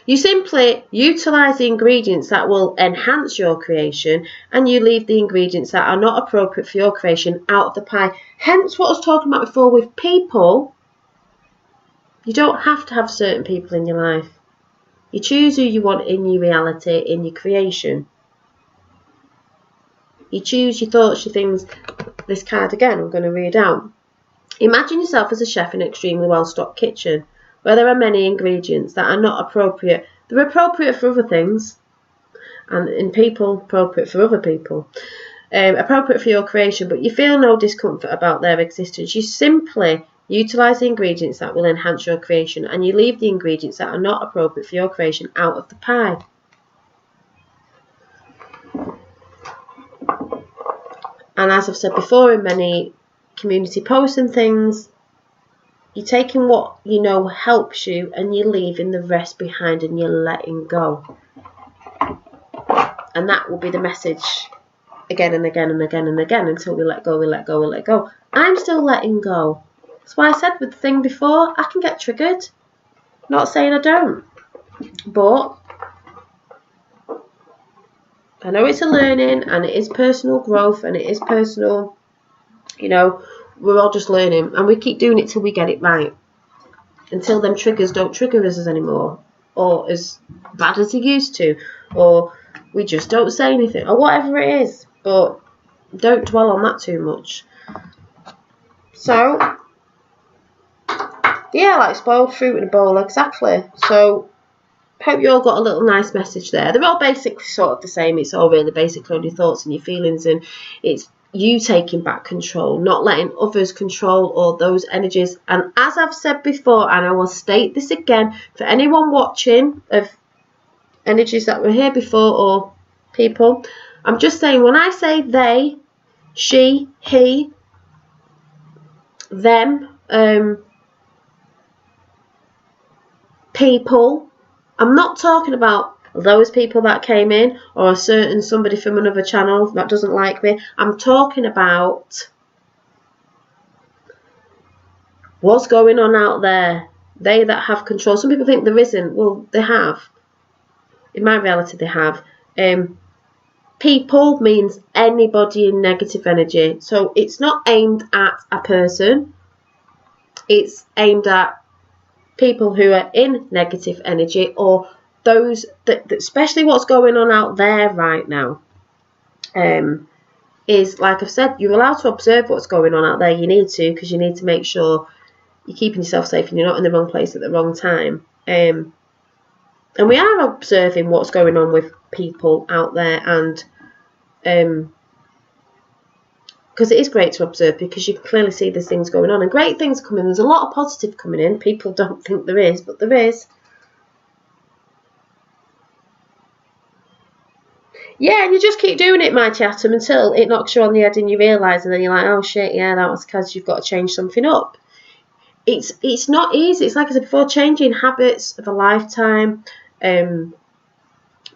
You simply utilise the ingredients that will enhance your creation, and you leave the ingredients that are not appropriate for your creation out of the pie. Hence what I was talking about before with people. You don't have to have certain people in your life. You choose who you want in your reality, in your creation. You choose your thoughts, your things. This card again, I'm going to read out. Imagine yourself as a chef in an extremely well-stocked kitchen where there are many ingredients that are not appropriate. They're appropriate for other things, and in people, appropriate for other people. Appropriate for your creation, but you feel no discomfort about their existence. You simply utilise the ingredients that will enhance your creation, and you leave the ingredients that are not appropriate for your creation out of the pie. And as I've said before in many community posts and things, you're taking what you know helps you and you're leaving the rest behind and you're letting go. And that will be the message again and again and again and again until we let go, we let go, we let go. I'm still letting go. That's why I said with the thing before, I can get triggered. Not saying I don't. But I know it's a learning and it is personal growth and it is personal, you know, we're all just learning and we keep doing it till we get it right. Until them triggers don't trigger us anymore, or as bad as they used to, or we just don't say anything, or whatever it is. But don't dwell on that too much. So, yeah, like spoiled fruit in a bowl, exactly. So, hope you all got a little nice message there. They're all basically sort of the same. It's all really basically on your thoughts and your feelings, and it's you taking back control, not letting others control all those energies. And as I've said before, and I will state this again for anyone watching of energies that were here before or people, I'm just saying, when I say they, she, he, them, people, I'm not talking about those people that came in or a certain somebody from another channel that doesn't like me. I'm talking about what's going on out there. They that have control. Some people think there isn't. Well, they have. In my reality, they have. People means anybody in negative energy. So it's not aimed at a person. It's aimed at people who are in negative energy, or those that especially what's going on out there right now. Is, like I've said, you're allowed to observe what's going on out there. You need to, because you need to make sure you're keeping yourself safe and you're not in the wrong place at the wrong time. And we are observing what's going on with people out there, and because it is great to observe, because you can clearly see there's things going on and great things coming. There's a lot of positive coming in. People don't think there is, but there is. Yeah, and you just keep doing it, my chatham, until it knocks you on the head and you realise, and then you're like, oh shit, yeah, that was because you've got to change something up. It's not easy. It's like I said before, changing habits of a lifetime.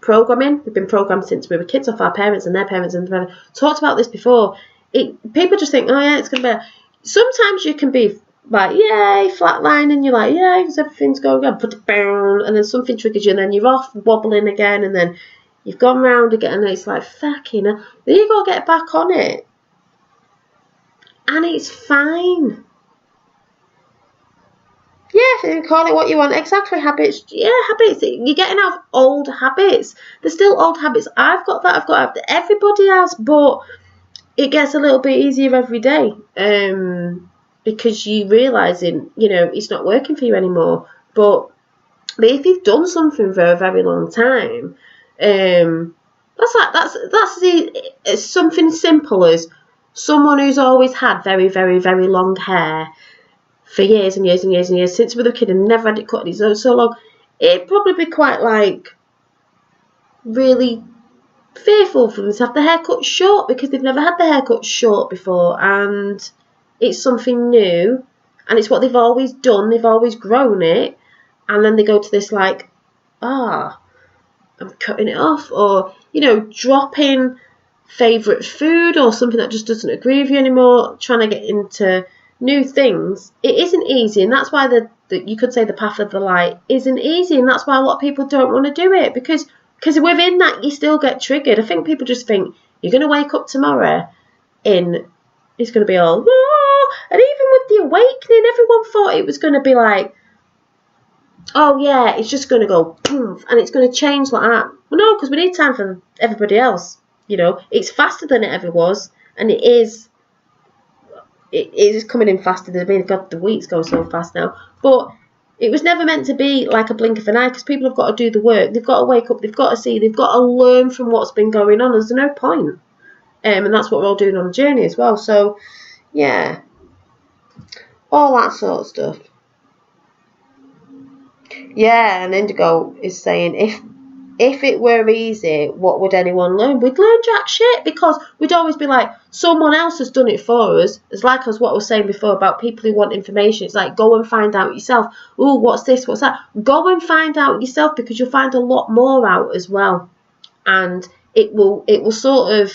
Programming. We've been programmed since we were kids off our parents and their parents, and talked about this before. People just think, oh yeah, it's gonna be. Sometimes you can be like, yay, flatline, and you're like, yeah, because everything's going good, and then something triggers you, and then you're off wobbling again, and then you've gone round again, and it's like, fucking hell. Then you gotta get back on it, and it's fine. Yeah, call it what you want. Exactly, habits. Yeah, habits. You're getting out of old habits. There's still old habits. I've got that. Everybody has, but it gets a little bit easier every day. Because you're realising, it's not working for you anymore. But if you've done something for a very long time, that's something simple as someone who's always had very, very, very long hair for years and years and years and years, since we were a kid, and never had it cut so long. It'd probably be quite really fearful for them to have the hair cut short, because they've never had the hair cut short before, and it's something new, and it's what they've always done. They've always grown it, and then they go to this I'm cutting it off, or dropping favourite food, or something that just doesn't agree with you anymore, trying to get into new things. It isn't easy, and that's why you could say the path of the light isn't easy, and that's why a lot of people don't want to do it, because within that you still get triggered. I think people just think you're going to wake up tomorrow and it's going to be all, and even with the awakening, everyone thought it was going to be like, oh yeah, it's just going to go poof, and it's going to change like that. Well, no, because we need time for everybody else. It's faster than it ever was, and it is coming in faster than God, the week's going so fast now. But it was never meant to be like a blink of an eye, because people have got to do the work. They've got to wake up. They've got to see. They've got to learn from what's been going on. There's no point. And that's what we're all doing on the journey as well. So, yeah. All that sort of stuff. Yeah, and Indigo is saying, if it were easy, what would anyone learn? We'd learn jack shit, because we'd always be like, someone else has done it for us. It's like us what I was saying before about people who want information. It's like, go and find out yourself. Oh, what's this? What's that? Go and find out yourself, because you'll find a lot more out as well. And it will sort of,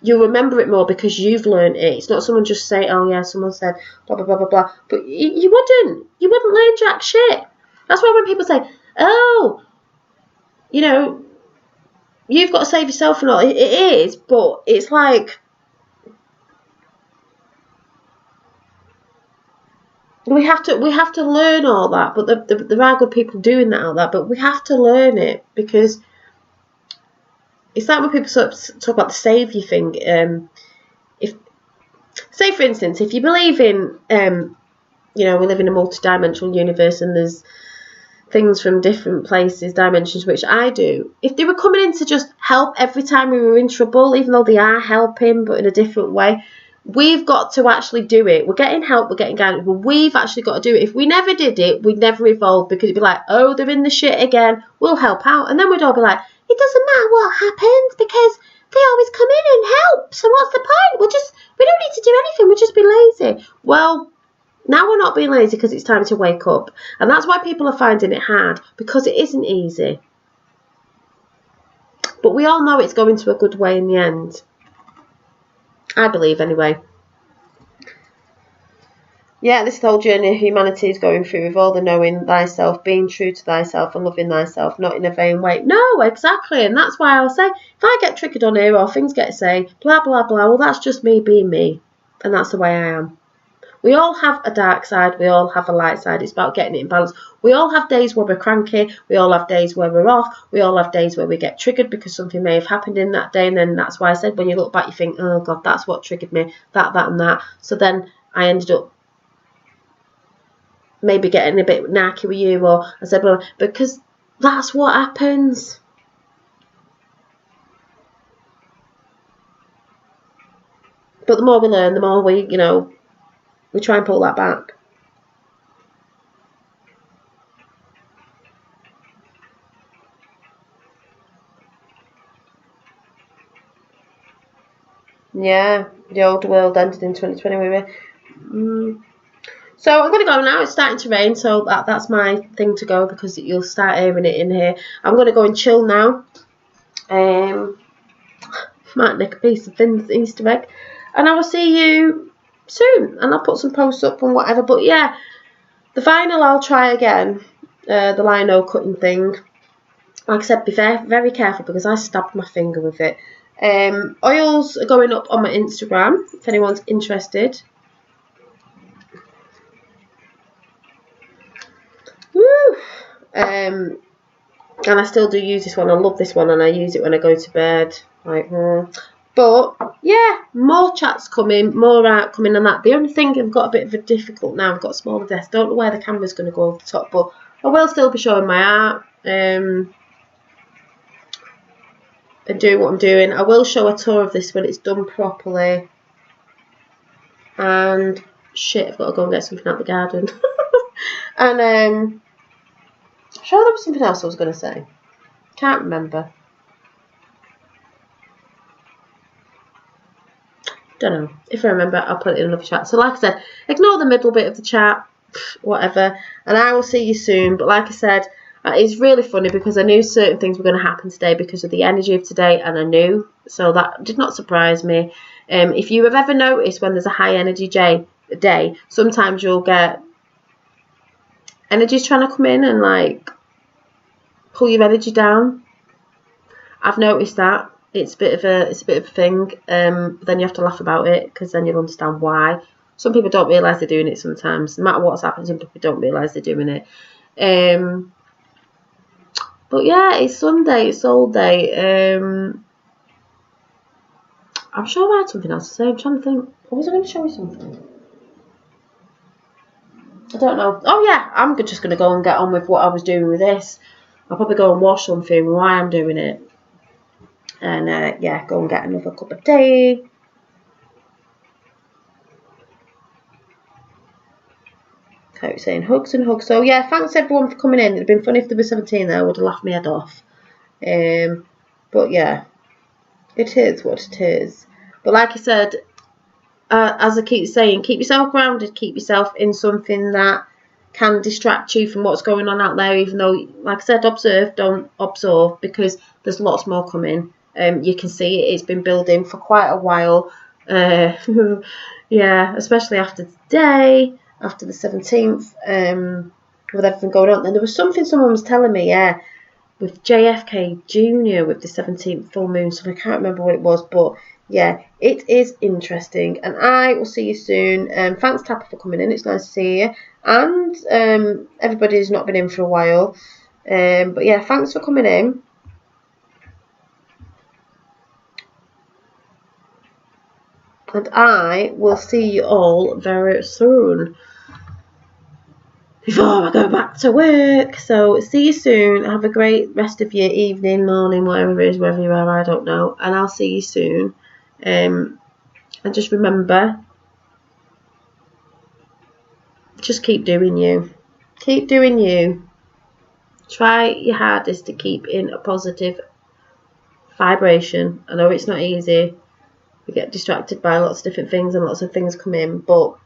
you'll remember it more because you've learned it. It's not someone just say, oh yeah, someone said blah, blah, blah, blah, blah. But you wouldn't learn jack shit. That's why when people say, oh, you've got to save yourself and all. It is, but it's like, we have to learn all that. But there are good people doing that out there. But we have to learn it, because it's like when people sort of talk about the saviour thing. Say for instance, if you believe in, we live in a multi-dimensional universe, and there's things from different places, dimensions, which I do. If they were coming in to just help every time we were in trouble, even though they are helping, but in a different way, we've got to actually do it. We're getting help, we're getting guidance, but we've actually got to do it. If we never did it, we'd never evolve, because it'd be like, oh, they're in the shit again, we'll help out. And then we'd all be like, it doesn't matter what happens, because they always come in and help, so what's the point? We don't need to do anything, we'll just be lazy. Well, now we're not being lazy, because it's time to wake up. And that's why people are finding it hard, because it isn't easy. But we all know it's going to a good way in the end. I believe, anyway. yeah, this whole journey humanity is going through with all the knowing thyself, being true to thyself and loving thyself, not in a vain way. No, exactly. And that's why I'll say, if I get triggered on here or things get say, blah, blah, blah, well, that's just me being me. And that's the way I am. We all have a dark side. We all have a light side. It's about getting it in balance. We all have days where we're cranky. We all have days where we're off. We all have days where we get triggered because something may have happened in that day. And then that's why I said, when you look back, you think, oh, God, that's what triggered me. That, and that. So then I ended up maybe getting a bit narky with you, or I said, well, because that's what happens. But the more we learn, the more we, you know, we try and pull that back. Yeah, the old world ended in 2020 with me. So I'm going to go now. It's starting to rain, so that's my thing to go, because you'll start hearing it in here. I'm going to go and chill now. Might nick a piece of Finn's Easter egg. And I will see you soon. And I'll put some posts up and whatever. But yeah, the vinyl I'll try again. The lino cutting thing. Like I said, be very careful, because I stabbed my finger with it. Oils are going up on my Instagram if anyone's interested. Woo! And I still do use this one. I love this one, and I use it when I go to bed. But yeah, more chats coming, more art coming on that. The only thing, I've got a bit of a difficult now. I've got a smaller desk. Don't know where the camera's going to go over the top, but I will still be showing my art. And doing what I'm doing. I will show a tour of this when it's done properly. And shit, I've got to go and get something out the garden. And I'm sure there was something else I was going to say. Can't remember. Don't know. If I remember, I'll put it in another chat. So like I said, ignore the middle bit of the chat, whatever, and I will see you soon. But like I said, it's really funny, because I knew certain things were going to happen today because of the energy of today, and I knew, so that did not surprise me. If you have ever noticed when there's a high energy day, sometimes you'll get energies trying to come in and like pull your energy down. I've noticed that. It's a bit of a thing. But then you have to laugh about it, because then you'll understand why. Some people don't realise they're doing it sometimes. No matter what's happened, some people don't realise they're doing it. But yeah, it's Sunday, it's all day. I'm sure I had something else to say. I'm trying to think. Or was I going to show you something? I don't know. Oh yeah, I'm just going to go and get on with what I was doing with this. I'll probably go and wash something while I'm doing it. And yeah, go and get another cup of tea. Okay, you're saying hugs and hugs. So yeah, thanks everyone for coming in. It'd have been funny if there was 17 there. I would have laughed my head off. But yeah, it is what it is. But like I said, as I keep saying, keep yourself grounded. Keep yourself in something that can distract you from what's going on out there. Even though, like I said, observe, don't absorb, because there's lots more coming. You can see it. It's been building for quite a while. Yeah, especially after today, after the 17th, with everything going on. And there was something someone was telling me, yeah, with JFK Jr. with the 17th full moon. So I can't remember what it was, but yeah, it is interesting. And I will see you soon. Thanks, Tapper, for coming in. It's nice to see you. And everybody who's not been in for a while. But yeah, thanks for coming in. And I will see you all very soon, before I go back to work. So see you soon. Have a great rest of your evening, morning, wherever it is, wherever you are, I don't know. And I'll see you soon. And just remember, just keep doing you. Keep doing you. Try your hardest to keep in a positive vibration. I know it's not easy. We get distracted by lots of different things, and lots of things come in, but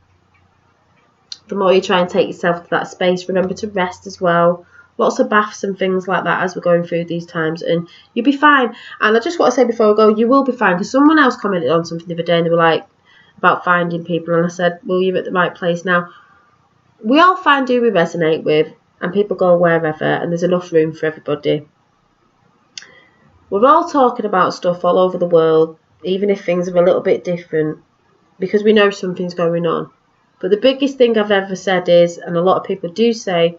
the more you try and take yourself to that space, remember to rest as well. Lots of baths and things like that as we're going through these times, and you'll be fine. And I just want to say before I go, you will be fine, because someone else commented on something the other day, and they were like, about finding people, and I said, well, you're at the right place now. we all find who we resonate with, and people go wherever, and there's enough room for everybody. We're all talking about stuff all over the world, even if things are a little bit different, because we know something's going on. But the biggest thing I've ever said is, and a lot of people do say,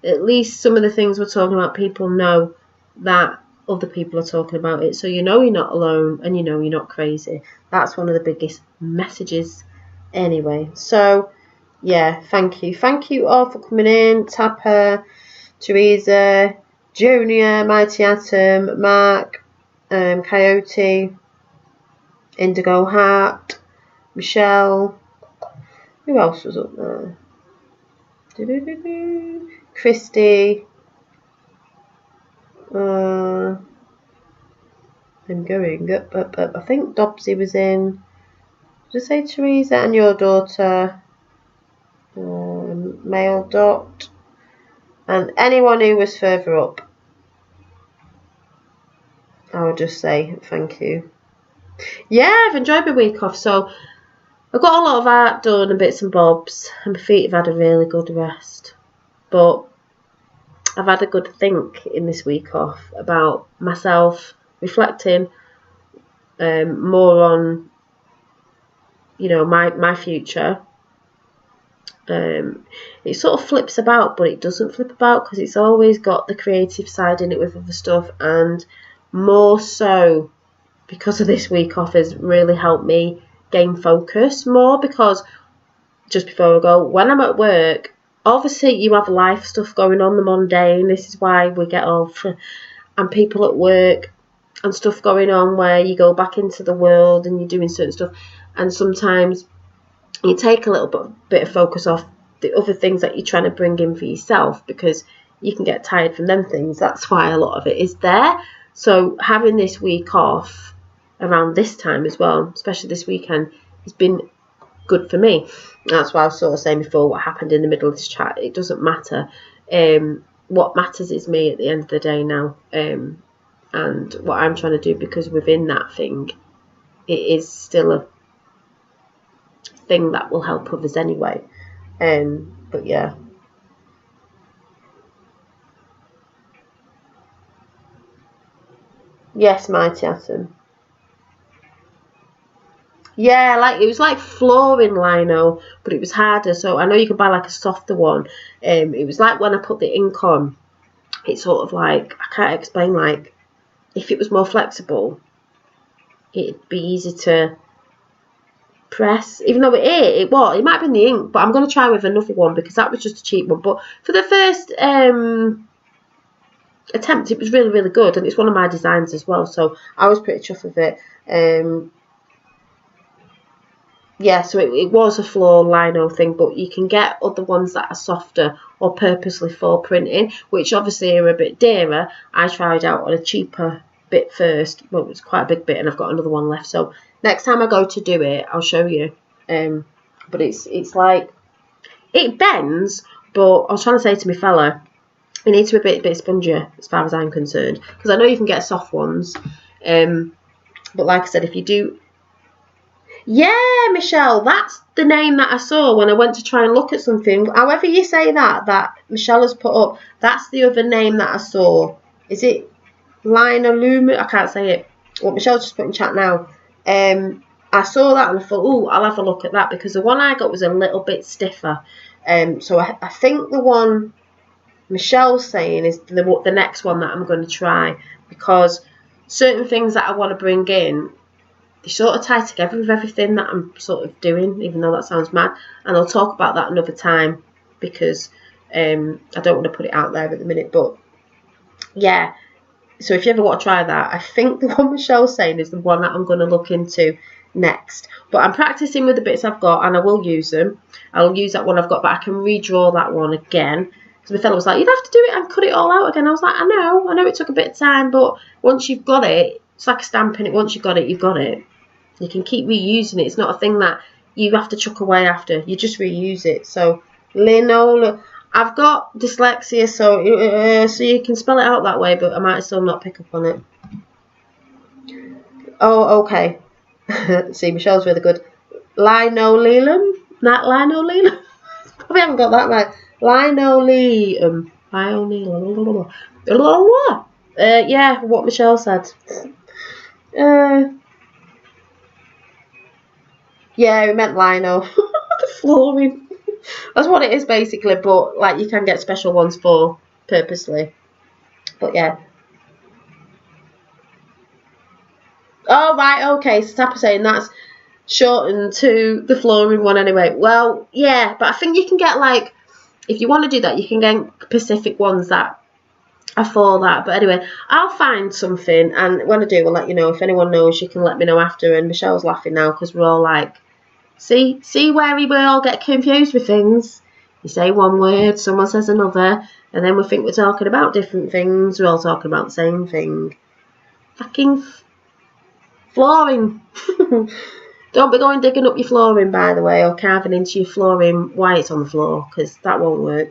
at least some of the things we're talking about, people know that other people are talking about it. So you know you're not alone, and you know you're not crazy. That's one of the biggest messages anyway. So, yeah, thank you. Thank you all for coming in. Tapper, Teresa, Junior, Mighty Atom, Mark, Coyote, Indigo Heart, Michelle. Who else was up there? Christy. I'm going up. I think Dobsy was in. Did I say Teresa and your daughter? Male Dot. And anyone who was further up, I would just say thank you. Yeah, I've enjoyed my week off. So I've got a lot of art done and bits and bobs, and my feet have had a really good rest. But I've had a good think in this week off about myself, reflecting more on, you know, my future. It sort of flips about, but it doesn't flip about, because it's always got the creative side in it with other stuff, and more so because of this week off has really helped me gain focus more. Because just before I go, when I'm at work, obviously you have life stuff going on, the mundane. This is why we get off, and people at work and stuff going on where you go back into the world and you're doing certain stuff, and sometimes you take a little bit of focus off the other things that you're trying to bring in for yourself, because you can get tired from them things. That's why a lot of it is there. So having this week off around this time as well, especially this weekend, has been good for me. That's why I was sort of saying before, what happened in the middle of this chat, it doesn't matter. What matters is me at the end of the day now, and what I'm trying to do, because within that thing, it is still a thing that will help others anyway. But yeah. Yes, Mighty Atom. Yeah, like it was like flooring lino, but it was harder. So I know you can buy like a softer one. It was like when I put the ink on, it's sort of like, I can't explain, like if it was more flexible, it'd be easy to press, even though it might have been the ink, but I'm going to try with another one, because that was just a cheap one. But for the first attempt, it was really, really good, and it's one of my designs as well, so I was pretty chuffed with it. Yeah, so it was a floor lino thing, but you can get other ones that are softer or purposely for printing, which obviously are a bit dearer. I tried out on a cheaper bit first. Well, it was quite a big bit, and I've got another one left, so next time I go to do it, I'll show you. But it's like, it bends, but I was trying to say to my fella, it needs to be a bit spongier as far as I'm concerned, because I know you can get soft ones, but like I said, if you do... Yeah, Michelle, that's the name that I saw when I went to try and look at something. However you say that Michelle has put up, that's the other name that I saw. Is it linolumin? I can't say it. What Michelle's just put in chat now. I saw that and I thought, oh, I'll have a look at that, because the one I got was a little bit stiffer. So I think the one Michelle's saying is the next one that I'm going to try, because certain things that I want to bring in, they sort of tie together with everything that I'm sort of doing, even though that sounds mad. And I'll talk about that another time, because I don't want to put it out there at the minute. But yeah, so if you ever want to try that, I think the one Michelle's saying is the one that I'm going to look into next. But I'm practicing with the bits I've got, and I will use them. I'll use that one I've got, but I can redraw that one again. Because my fellow was like, you'd have to do it and cut it all out again. I was like, I know it took a bit of time, but once you've got it, it's like stamping it. Once you've got it, you've got it. You can keep reusing it. It's not a thing that you have to chuck away after. You just reuse it. So, linoleum. I've got dyslexia, so you can spell it out that way, but I might still not pick up on it. Oh, okay. See, Michelle's really good. Linoleum? Not linoleum? We haven't got that right. Linoleum. Yeah, what Michelle said. Yeah, we meant lino. The flooring. That's what it is basically, but like you can get special ones for purposely. But yeah. Oh right, okay. So Tapper saying that's shortened to the flooring one anyway. Well, yeah, but I think you can get like, if you want to do that, you can get Pacific ones that are for that. But anyway, I'll find something, and when I do, I'll let you know. If anyone knows, you can let me know after. And Michelle's laughing now because we're all like, see where we all get confused with things. You say one word, someone says another, and then we think we're talking about different things. We're all talking about the same thing. Fucking flooring. Don't be going digging up your flooring, by the way, or carving into your flooring while it's on the floor, because that won't work.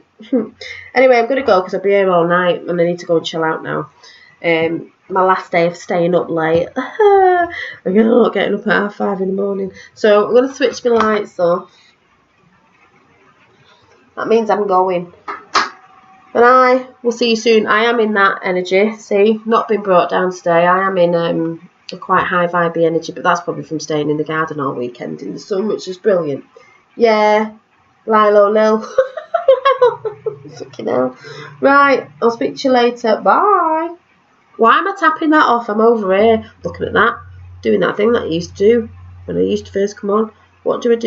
Anyway, I'm going to go because I'll be here all night and I need to go and chill out now. My last day of staying up late. I'm not getting up at 5:30 in the morning. So I'm going to switch my lights off. That means I'm going. And I will see you soon. I am in that energy. See, not been brought down today. I am in a quite high vibey energy, but that's probably from staying in the garden all weekend in the sun, which is brilliant. Yeah, Lilo Lil. Fucking hell. Right, I'll speak to you later. Bye. Why am I tapping that off? I'm over here looking at that, doing that thing that I used to do when I used to first come on. What do I do?